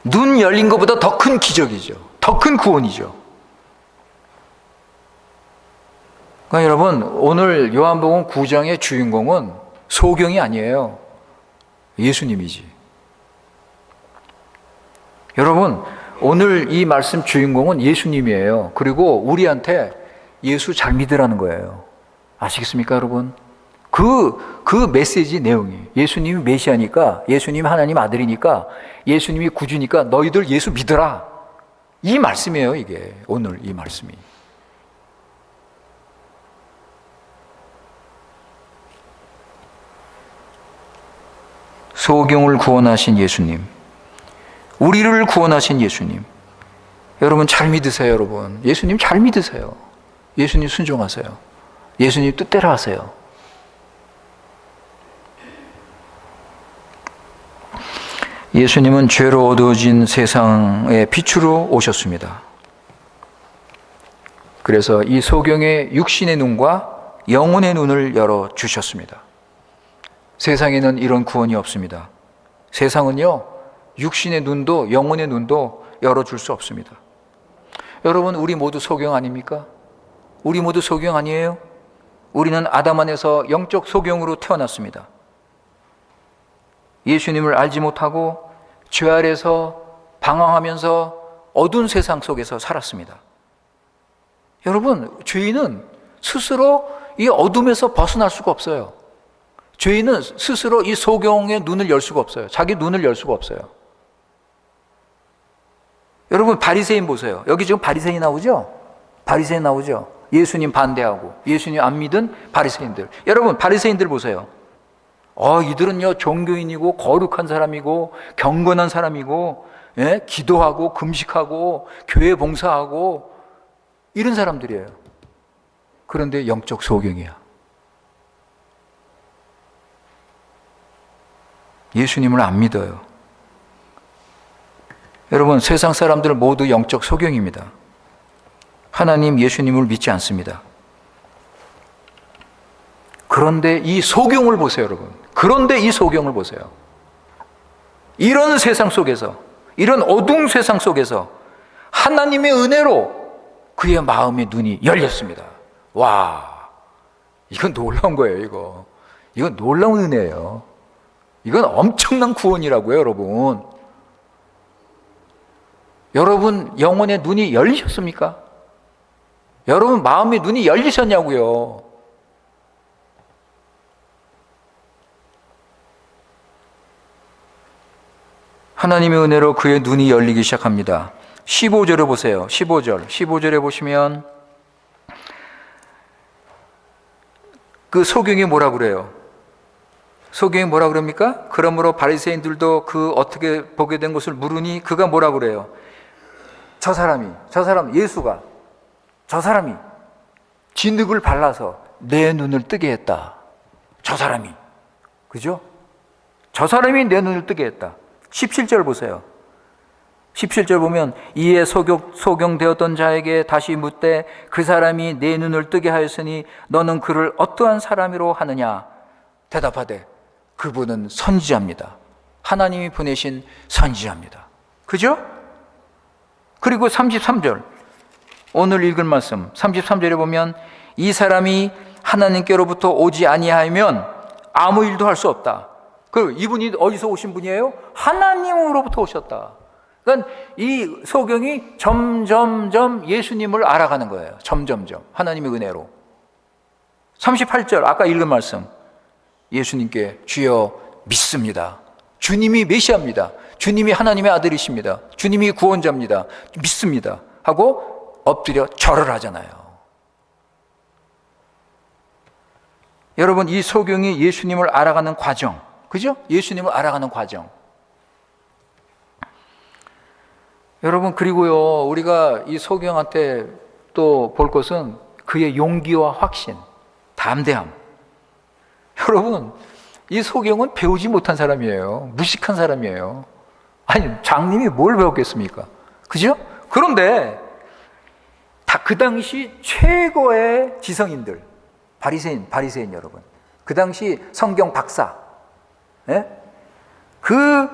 눈 열린 것보다 더 큰 기적이죠. 더 큰 구원이죠. 그러니까 여러분, 오늘 요한복음 9장의 주인공은 소경이 아니에요. 예수님이지. 여러분, 오늘 이 말씀 주인공은 예수님이에요. 그리고 우리한테 예수 잘 믿으라는 거예요. 아시겠습니까, 여러분? 그 메시지 내용이 예수님이 메시아니까, 예수님이 하나님 아들이니까, 예수님이 구주니까 너희들 예수 믿어라. 이 말씀이에요, 이게. 오늘 이 말씀이. 소경을 구원하신 예수님, 우리를 구원하신 예수님. 여러분 잘 믿으세요, 여러분. 예수님 잘 믿으세요. 예수님 순종하세요. 예수님 뜻대로 하세요. 예수님은 죄로 어두워진 세상의 빛으로 오셨습니다. 그래서 이 소경의 육신의 눈과 영혼의 눈을 열어 주셨습니다. 세상에는 이런 구원이 없습니다. 세상은요, 육신의 눈도 영혼의 눈도 열어줄 수 없습니다. 여러분, 우리 모두 소경 아닙니까? 우리 모두 소경 아니에요? 우리는 아담 안에서 영적 소경으로 태어났습니다. 예수님을 알지 못하고 죄 아래서 방황하면서 어두운 세상 속에서 살았습니다. 여러분, 죄인은 스스로 이 어둠에서 벗어날 수가 없어요. 죄인은 스스로 이 소경의 눈을 열 수가 없어요. 자기 눈을 열 수가 없어요. 여러분, 바리새인 보세요. 여기 지금 바리새인 나오죠? 바리새인 나오죠? 예수님 반대하고 예수님 안 믿은 바리새인들. 여러분, 바리새인들 보세요. 이들은요, 종교인이고 거룩한 사람이고 경건한 사람이고, 예? 기도하고 금식하고 교회 봉사하고 이런 사람들이에요. 그런데 영적 소경이야. 예수님을 안 믿어요. 여러분, 세상 사람들 모두 영적 소경입니다. 하나님, 예수님을 믿지 않습니다. 그런데 이 소경을 보세요, 여러분. 그런데 이 소경을 보세요. 이런 세상 속에서, 이런 어두운 세상 속에서 하나님의 은혜로 그의 마음의 눈이 열렸습니다. 와, 이건 놀라운 거예요, 이거. 이건 놀라운 은혜예요. 이건 엄청난 구원이라고요, 여러분. 여러분, 영혼의 눈이 열리셨습니까? 여러분, 마음의 눈이 열리셨냐고요. 하나님의 은혜로 그의 눈이 열리기 시작합니다. 15절을 보세요. 15절에 보시면 그 소경이 뭐라 그래요? 소경이 뭐라 그럽니까? 그러므로 바리새인들도 그 어떻게 보게 된 것을 물으니 그가 뭐라 그래요? 저 사람이 예수가 저 사람이 진흙을 발라서 내 눈을 뜨게 했다. 저 사람이. 그죠? 저 사람이 내 눈을 뜨게 했다. 17절 보세요. 17절 보면 이에 소경되었던 자에게 다시 묻되 그 사람이 내 눈을 뜨게 하였으니 너는 그를 어떠한 사람이로 하느냐? 대답하되 그분은 선지자입니다. 하나님이 보내신 선지자입니다. 그죠? 그리고 33절 오늘 읽을 말씀 33절에 보면 이 사람이 하나님께로부터 오지 아니하면 아무 일도 할 수 없다. 그 이분이 어디서 오신 분이에요? 하나님으로부터 오셨다. 그러니까 이 소경이 점점점 예수님을 알아가는 거예요. 점점점 하나님의 은혜로. 38절 아까 읽은 말씀 예수님께 주여 믿습니다. 주님이 메시아입니다. 주님이 하나님의 아들이십니다. 주님이 구원자입니다. 믿습니다. 하고 엎드려 절을 하잖아요. 여러분 이 소경이 예수님을 알아가는 과정, 그죠? 예수님을 알아가는 과정. 여러분 그리고요 우리가 이 소경한테 또 볼 것은 그의 용기와 확신, 담대함. 여러분 이 소경은 배우지 못한 사람이에요. 무식한 사람이에요. 아니 장님이 뭘 배웠겠습니까? 그죠? 그런데 다 그 당시 최고의 지성인들, 바리새인 여러분, 그 당시 성경 박사, 예? 그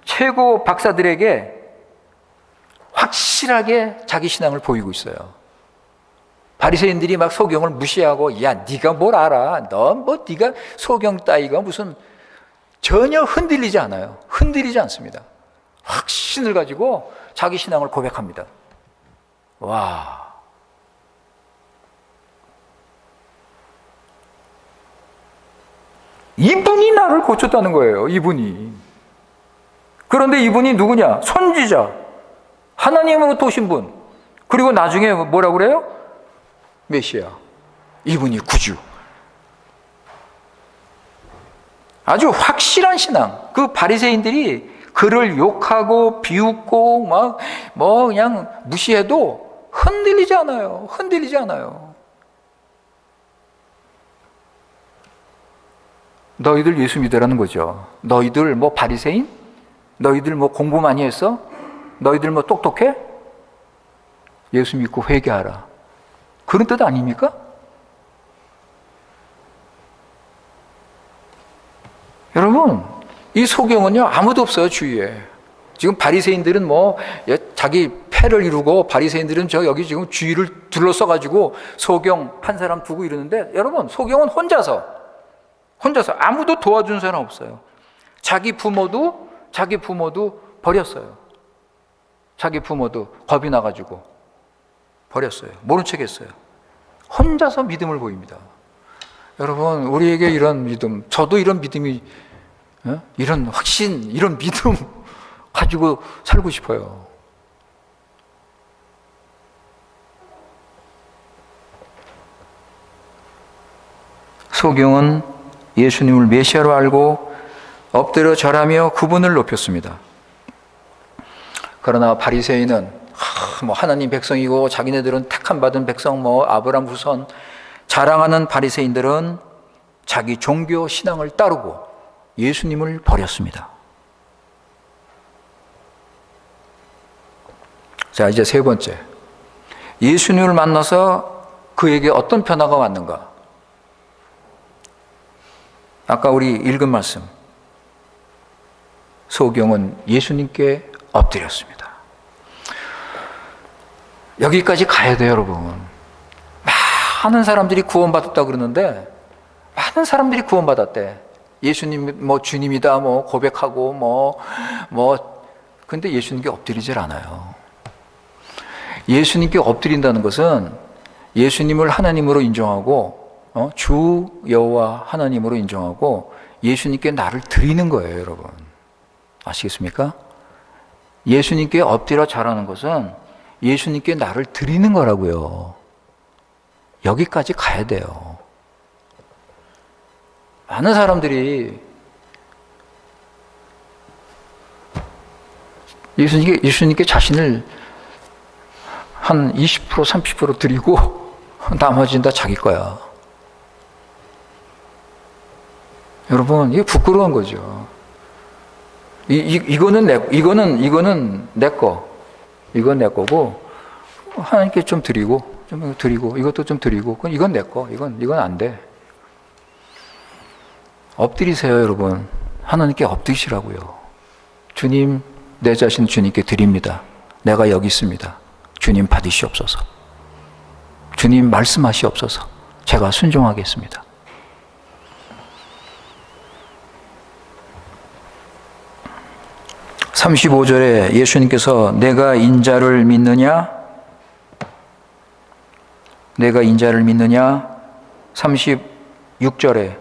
최고 박사들에게 확실하게 자기 신앙을 보이고 있어요. 바리새인들이 막 소경을 무시하고 야 네가 뭘 알아? 너 뭐 네가 소경 따위가 무슨, 전혀 흔들리지 않아요. 흔들리지 않습니다. 확신을 가지고 자기 신앙을 고백합니다. 와. 이분이 나를 고쳤다는 거예요. 이분이. 그런데 이분이 누구냐? 선지자. 하나님으로부터 오신 분. 그리고 나중에 뭐라고 그래요? 메시아. 이분이 구주. 아주 확실한 신앙. 그 바리새인들이 그를 욕하고 비웃고 막 뭐 그냥 무시해도 흔들리지 않아요. 흔들리지 않아요. 너희들 예수 믿으라는 거죠. 너희들 뭐 바리새인? 너희들 뭐 공부 많이 했어? 너희들 뭐 똑똑해? 예수 믿고 회개하라. 그런 뜻 아닙니까? 여러분, 이 소경은요 아무도 없어요 주위에. 지금 바리새인들은 뭐 자기 패를 이루고, 바리새인들은 저 여기 지금 주위를 둘러싸 가지고 소경 한 사람 두고 이러는데, 여러분 소경은 혼자서 아무도 도와준 사람 없어요. 자기 부모도 버렸어요. 자기 부모도 겁이 나가지고 버렸어요. 모른 척 했어요. 혼자서 믿음을 보입니다. 여러분 우리에게 이런 믿음, 저도 이런 믿음이, 이런 확신, 이런 믿음 가지고 살고 싶어요. 소경은 예수님을 메시아로 알고 엎드려 절하며 그분을 높였습니다. 그러나 바리새인은 뭐 하나님 백성이고 자기네들은 택함 받은 백성, 뭐 아브라함 후손 자랑하는 바리새인들은 자기 종교 신앙을 따르고 예수님을 버렸습니다. 자, 이제 세 번째, 예수님을 만나서 그에게 어떤 변화가 왔는가? 아까 우리 읽은 말씀, 소경은 예수님께 엎드렸습니다. 여기까지 가야 돼요, 여러분. 많은 사람들이 구원받았다 그러는데, 많은 사람들이 구원받았대. 예수님 뭐 주님이다 뭐 고백하고 근데 예수님께 엎드리질 않아요. 예수님께 엎드린다는 것은 예수님을 하나님으로 인정하고, 주 여호와 하나님으로 인정하고 예수님께 나를 드리는 거예요, 여러분. 아시겠습니까? 예수님께 엎드려 절하는 것은 예수님께 나를 드리는 거라고요. 여기까지 가야 돼요. 많은 사람들이 예수님께 자신을 한 20%, 30% 드리고 나머지는 다 자기 거야. 여러분, 이게 부끄러운 거죠. 이거는 내 거. 이건 내 거고, 하나님께 좀 드리고, 이것도 좀 드리고, 이건 내 거. 이건 안 돼. 엎드리세요, 여러분. 하나님께 엎드리시라고요. 주님, 내 자신 주님께 드립니다. 내가 여기 있습니다. 주님 받으시옵소서. 주님 말씀하시옵소서. 제가 순종하겠습니다. (35절에) 예수님께서 내가 인자를 믿느냐? 내가 인자를 믿느냐? (36절에)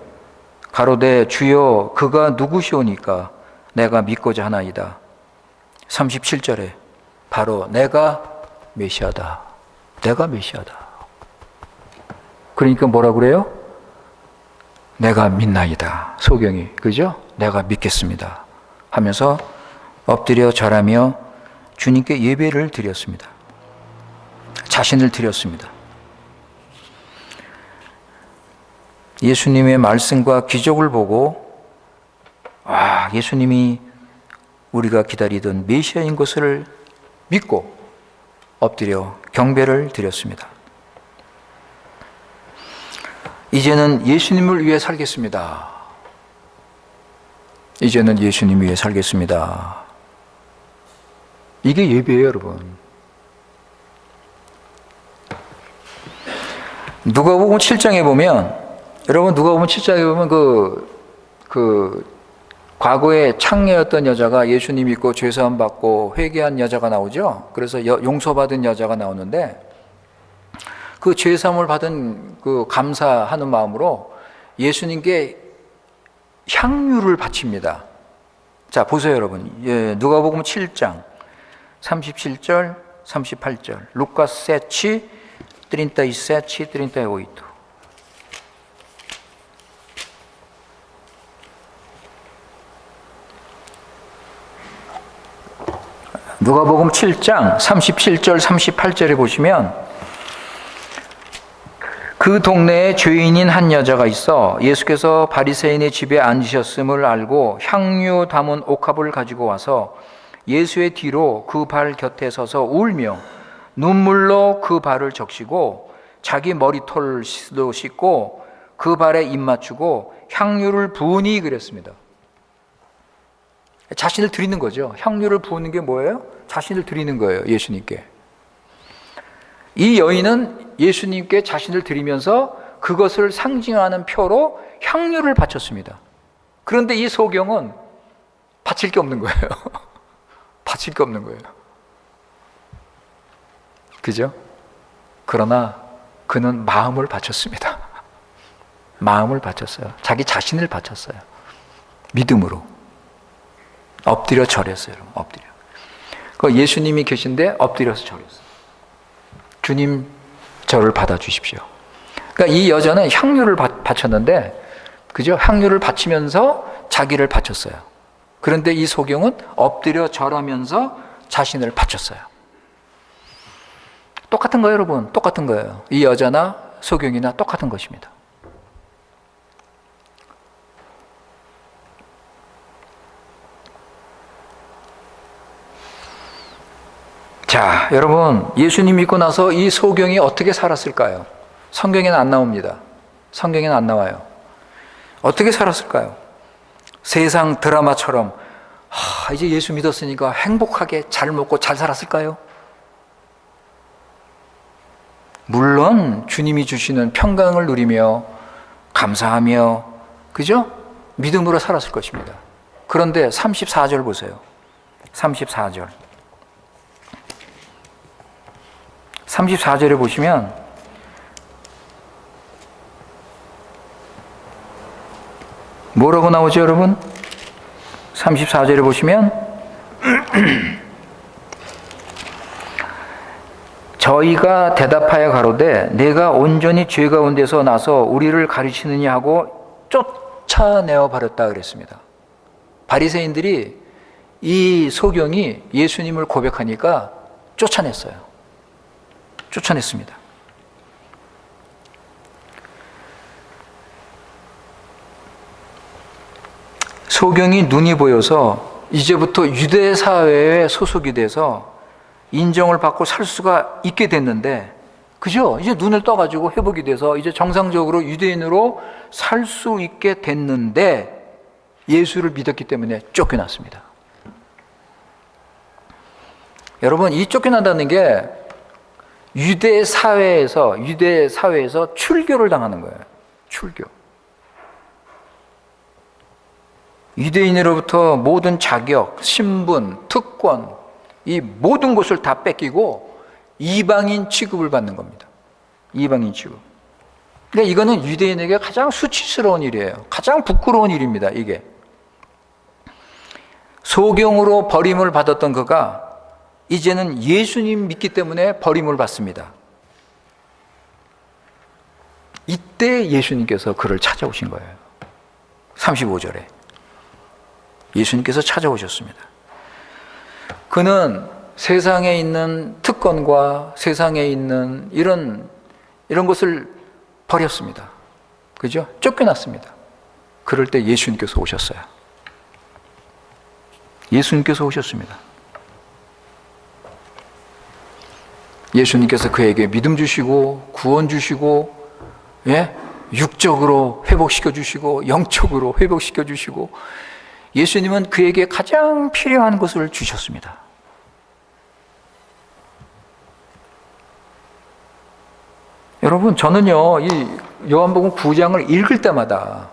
가로되 주여 그가 누구시오니까 내가 믿고자 하나이다. (37절에) 바로 내가 메시아다. 내가 메시아다. 그러니까 뭐라 그래요? 내가 믿나이다. 소경이. 그죠? 내가 믿겠습니다. 하면서 엎드려 절하며 주님께 예배를 드렸습니다. 자신을 드렸습니다. 예수님의 말씀과 기적을 보고 예수님이 우리가 기다리던 메시아인 것을 믿고 엎드려 경배를 드렸습니다. 이제는 예수님을 위해 살겠습니다. 이제는 예수님 위해 살겠습니다. 이게 예배예요, 여러분. 누가복음 7장에 보면, 여러분 누가복음 7장에 보면 과거에 창녀였던 여자가 예수님 믿고 죄사함 받고 회개한 여자가 나오죠. 그래서 용서받은 여자가 나오는데, 그 죄사함을 받은 그 감사하는 마음으로 예수님께 향유를 바칩니다. 자, 보세요, 여러분. 누가복음 7장 37절, 38절. 루카스 7, 37, 38. 누가복음 7장 37절, 38절에 보시면 그 동네에 죄인인 한 여자가 있어 예수께서 바리새인의 집에 앉으셨음을 알고 향유 담은 옥합을 가지고 와서 예수의 뒤로 그 발 곁에 서서 울며 눈물로 그 발을 적시고 자기 머리털도 씻고 그 발에 입 맞추고 향유를 부으니 그랬습니다. 자신을 드리는 거죠. 향유를 부으는 게 뭐예요? 자신을 드리는 거예요, 예수님께. 이 여인은 예수님께 자신을 드리면서 그것을 상징하는 표로 향유를 바쳤습니다. 그런데 이 소경은 바칠 게 없는 거예요. 바칠 게 없는 거예요. 그죠? 그러나 그는 마음을 바쳤습니다. 마음을 바쳤어요. 자기 자신을 바쳤어요. 믿음으로. 엎드려 절했어요. 엎드려. 예수님이 계신데 엎드려서 절했어요. 주님, 저를 받아주십시오. 그러니까 이 여자는 향유를 바쳤는데, 그죠? 향유를 바치면서 자기를 바쳤어요. 그런데 이 소경은 엎드려 절하면서 자신을 바쳤어요. 똑같은 거예요, 여러분. 똑같은 거예요. 이 여자나 소경이나 똑같은 것입니다. 자, 여러분, 예수님 믿고 나서 이 소경이 어떻게 살았을까요? 성경에는 안 나옵니다. 성경에는 안 나와요. 어떻게 살았을까요? 세상 드라마처럼 이제 예수 믿었으니까 행복하게 잘 먹고 잘 살았을까요? 물론 주님이 주시는 평강을 누리며 감사하며, 그죠? 믿음으로 살았을 것입니다. 그런데 34절 보세요. 34절. 34절에 보시면 뭐라고 나오죠, 여러분? 34절에 보시면 저희가 대답하여 가로되 내가 온전히 죄 가운데서 나서 우리를 가르치느냐 하고 쫓아내어 버렸다 그랬습니다. 바리새인들이 이 소경이 예수님을 고백하니까 쫓아냈어요. 쫓아냈습니다. 소경이 눈이 보여서 이제부터 유대 사회에 소속이 돼서 인정을 받고 살 수가 있게 됐는데, 그죠? 이제 눈을 떠가지고 회복이 돼서 이제 정상적으로 유대인으로 살 수 있게 됐는데 예수를 믿었기 때문에 쫓겨났습니다. 여러분, 이 쫓겨난다는 게 유대 사회에서 출교를 당하는 거예요. 출교. 유대인으로부터 모든 자격, 신분, 특권, 이 모든 것을 다 뺏기고 이방인 취급을 받는 겁니다. 이방인 취급. 그러니까 이거는 유대인에게 가장 수치스러운 일이에요. 가장 부끄러운 일입니다, 이게. 소경으로 버림을 받았던 그가 이제는 예수님 믿기 때문에 버림을 받습니다. 이때 예수님께서 그를 찾아오신 거예요. 35절에. 예수님께서 찾아오셨습니다. 그는 세상에 있는 특권과 세상에 있는 이런 것을 버렸습니다. 그죠? 쫓겨났습니다. 그럴 때 예수님께서 오셨어요. 예수님께서 오셨습니다. 예수님께서 그에게 믿음 주시고 구원 주시고, 예? 육적으로 회복시켜 주시고 영적으로 회복시켜 주시고, 예수님은 그에게 가장 필요한 것을 주셨습니다. 여러분, 저는요, 이 요한복음 9장을 읽을 때마다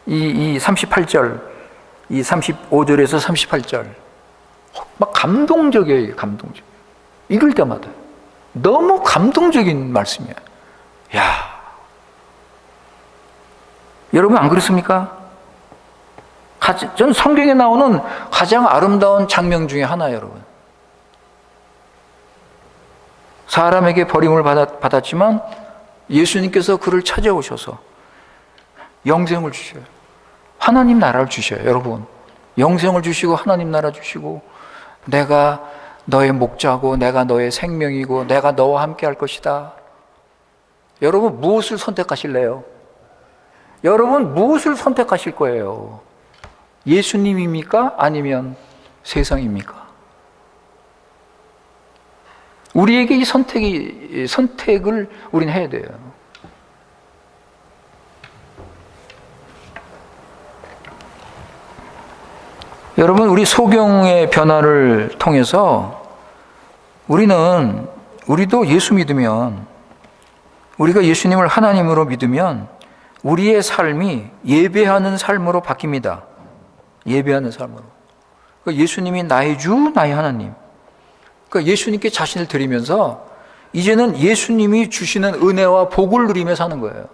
이 38절, 이 35절에서 38절 막 감동적이에요. 감동적. 읽을 때마다 너무 감동적인 말씀이에요. 야, 여러분 안 그렇습니까? 전 성경에 나오는 가장 아름다운 장면 중에 하나예요, 여러분. 사람에게 버림을 받았지만 예수님께서 그를 찾아오셔서 영생을 주셔요. 하나님 나라를 주셔요, 여러분. 영생을 주시고 하나님 나라 주시고, 내가 너의 목자고 내가 너의 생명이고 내가 너와 함께 할 것이다. 여러분 무엇을 선택하실래요? 여러분 무엇을 선택하실 거예요? 예수님입니까? 아니면 세상입니까? 우리에게 이 선택을 우리는 해야 돼요. 여러분, 우리 소경의 변화를 통해서 우리도 예수 믿으면, 우리가 예수님을 하나님으로 믿으면 우리의 삶이 예배하는 삶으로 바뀝니다. 예배하는 삶으로. 그러니까 예수님이 나의 주, 나의 하나님. 그러니까 예수님께 자신을 드리면서 이제는 예수님이 주시는 은혜와 복을 누리며 사는 거예요.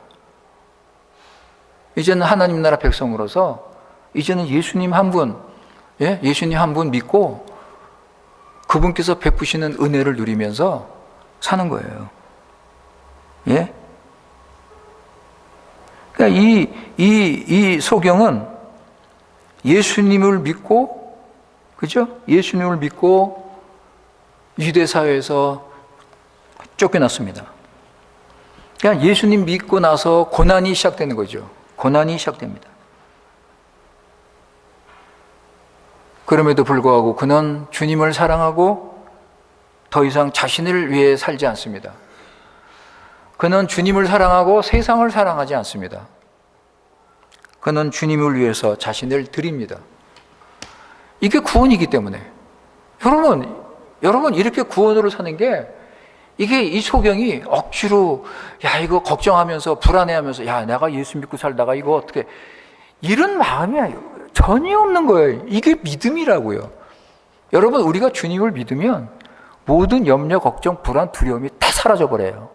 이제는 하나님 나라 백성으로서 이제는 예수님 한 분, 예수님 한 분 믿고 그분께서 베푸시는 은혜를 누리면서 사는 거예요. 예? 그러니까 이 소경은 예수님을 믿고, 그죠? 예수님을 믿고 유대 사회에서 쫓겨났습니다. 그러니까 예수님 믿고 나서 고난이 시작되는 거죠. 고난이 시작됩니다. 그럼에도 불구하고 그는 주님을 사랑하고 더 이상 자신을 위해 살지 않습니다. 그는 주님을 사랑하고 세상을 사랑하지 않습니다. 그는 주님을 위해서 자신을 드립니다. 이게 구원이기 때문에. 여러분 이렇게 구원으로 사는 게, 이게 이 소경이 억지로 이거 걱정하면서 불안해하면서 내가 예수 믿고 살다가 이거 어떻게, 이런 마음이 전혀 없는 거예요. 이게 믿음이라고요. 여러분, 우리가 주님을 믿으면 모든 염려, 걱정, 불안, 두려움이 다 사라져 버려요.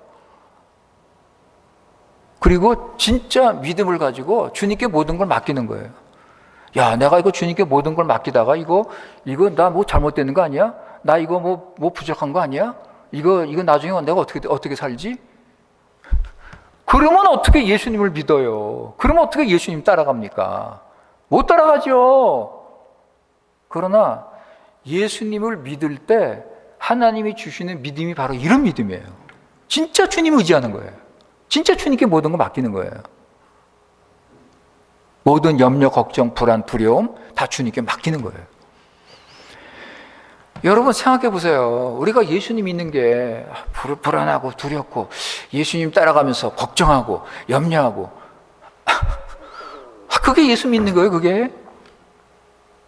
그리고 진짜 믿음을 가지고 주님께 모든 걸 맡기는 거예요. 내가 이거 주님께 모든 걸 맡기다가 이거 나 뭐 잘못되는 거 아니야? 나 이거 뭐 부족한 거 아니야? 이거 나중에 내가 어떻게 살지? 그러면 어떻게 예수님을 믿어요? 그러면 어떻게 예수님 따라갑니까? 못 따라가죠. 그러나 예수님을 믿을 때 하나님이 주시는 믿음이 바로 이런 믿음이에요. 진짜 주님 의지하는 거예요. 진짜 주님께 모든 거 맡기는 거예요. 모든 염려, 걱정, 불안, 두려움 다 주님께 맡기는 거예요. 여러분 생각해 보세요. 우리가 예수님 믿는 게 불안하고 두렵고 예수님 따라가면서 걱정하고 염려하고 그게 예수 믿는 거예요, 그게?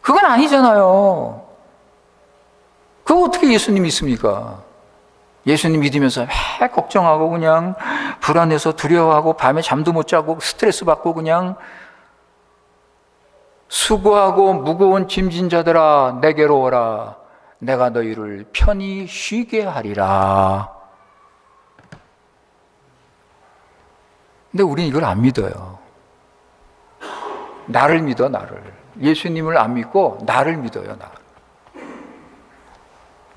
그건 아니잖아요. 그거 어떻게 예수님 믿습니까? 예수님 믿으면서 걱정하고 그냥 불안해서 두려워하고 밤에 잠도 못 자고 스트레스 받고 그냥 수고하고 무거운 짐진 자들아 내게로 오라 내가 너희를 편히 쉬게 하리라. 근데 우리는 이걸 안 믿어요. 나를 믿어, 나를. 예수님을 안 믿고 나를 믿어요, 나.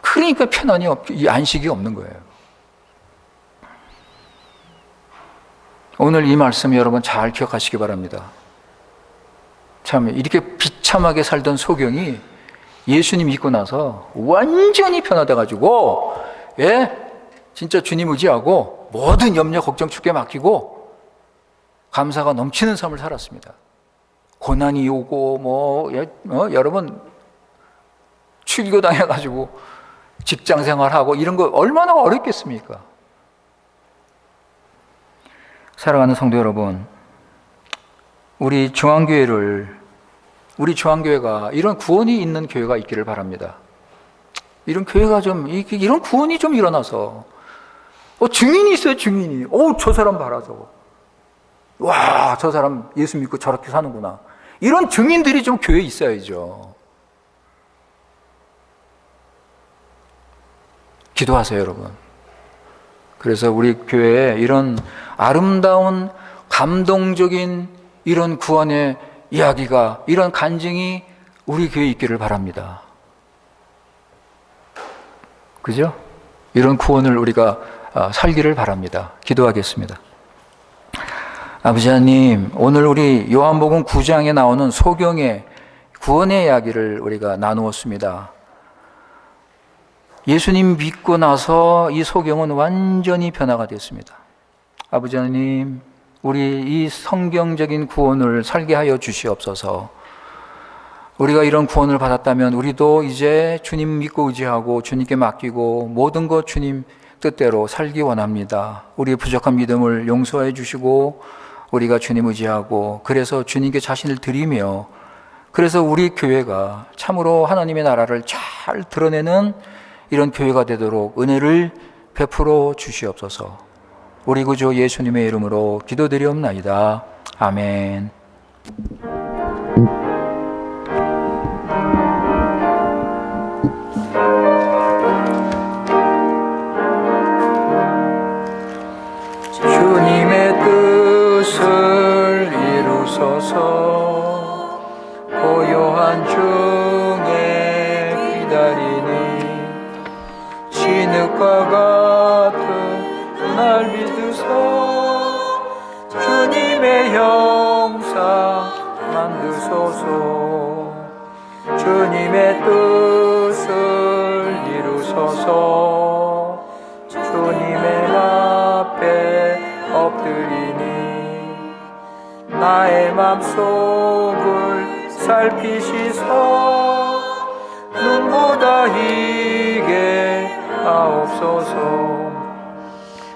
그러니까 편안이 이 안식이 없는 거예요. 오늘 이 말씀 여러분 잘 기억하시기 바랍니다. 참 이렇게 비참하게 살던 소경이 예수님 믿고 나서 완전히 변화돼 가지고 진짜 주님 의지하고 모든 염려 걱정 주께 맡기고 감사가 넘치는 삶을 살았습니다. 고난이 오고 여러분 출교 당해 가지고 직장 생활하고 이런 거 얼마나 어렵겠습니까? 사랑하는 성도 여러분, 우리 중앙교회가 이런 구원이 있는 교회가 있기를 바랍니다. 이런 교회가 이런 구원이 좀 일어나서 증인이 있어요, 증인이. 저 사람 봐라, 저거. 와, 저 사람 예수 믿고 저렇게 사는구나. 이런 증인들이 좀 교회에 있어야죠. 기도하세요, 여러분. 그래서 우리 교회에 이런 아름다운 감동적인 이런 구원의 이야기가, 이런 간증이 우리 교회에 있기를 바랍니다. 그죠? 이런 구원을 우리가 살기를 바랍니다. 기도하겠습니다. 아버지 하나님, 오늘 우리 요한복음 9장에 나오는 소경의 구원의 이야기를 우리가 나누었습니다. 예수님 믿고 나서 이 소경은 완전히 변화가 됐습니다. 아버지 하나님, 우리 이 성경적인 구원을 살게 하여 주시옵소서. 우리가 이런 구원을 받았다면 우리도 이제 주님 믿고 의지하고 주님께 맡기고 모든 것 주님 뜻대로 살기 원합니다. 우리의 부족한 믿음을 용서해 주시고 우리가 주님 의지하고 그래서 주님께 자신을 드리며 그래서 우리 교회가 참으로 하나님의 나라를 잘 드러내는 이런 교회가 되도록 은혜를 베풀어 주시옵소서. 우리 구주 예수님의 이름으로 기도드리옵나이다. 아멘. 주님의 뜻을 이루소서. 고요한 중에 기다리니 진흙과 같은 날 믿으소. 주님의 형상 만드소서. 주님의 뜻을 이루소서. 주님의 앞에 엎드리니 나의 맘속을 살피시소. 눈보다 희게 하옵소서.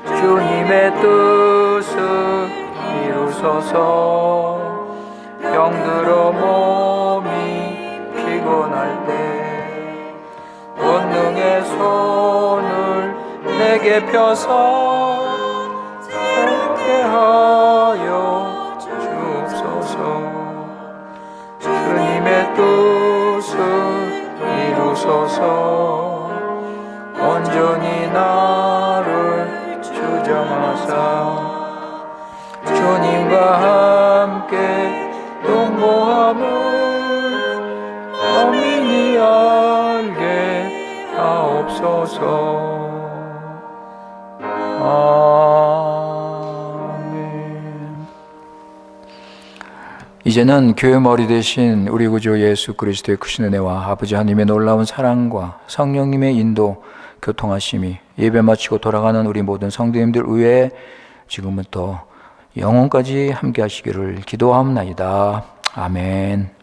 주님의 뜻을 이루소서. 병들어 몸이 피곤할 때 권능의 손을 내게 펴서 새롭게 하여 주옵소서. 주님의 뜻을 이루소서. 온전히 나를 주장하사 주님과 함께 동거함을 엄민히 알게 하옵소서. 아멘. 이제는 교회 머리 되신 우리 구주 예수 그리스도의 크신 은혜와 아버지 하나님의 놀라운 사랑과 성령님의 인도 교통하심이 예배 마치고 돌아가는 우리 모든 성도님들 위해 지금부터 영원까지 함께 하시기를 기도하옵나이다. 아멘.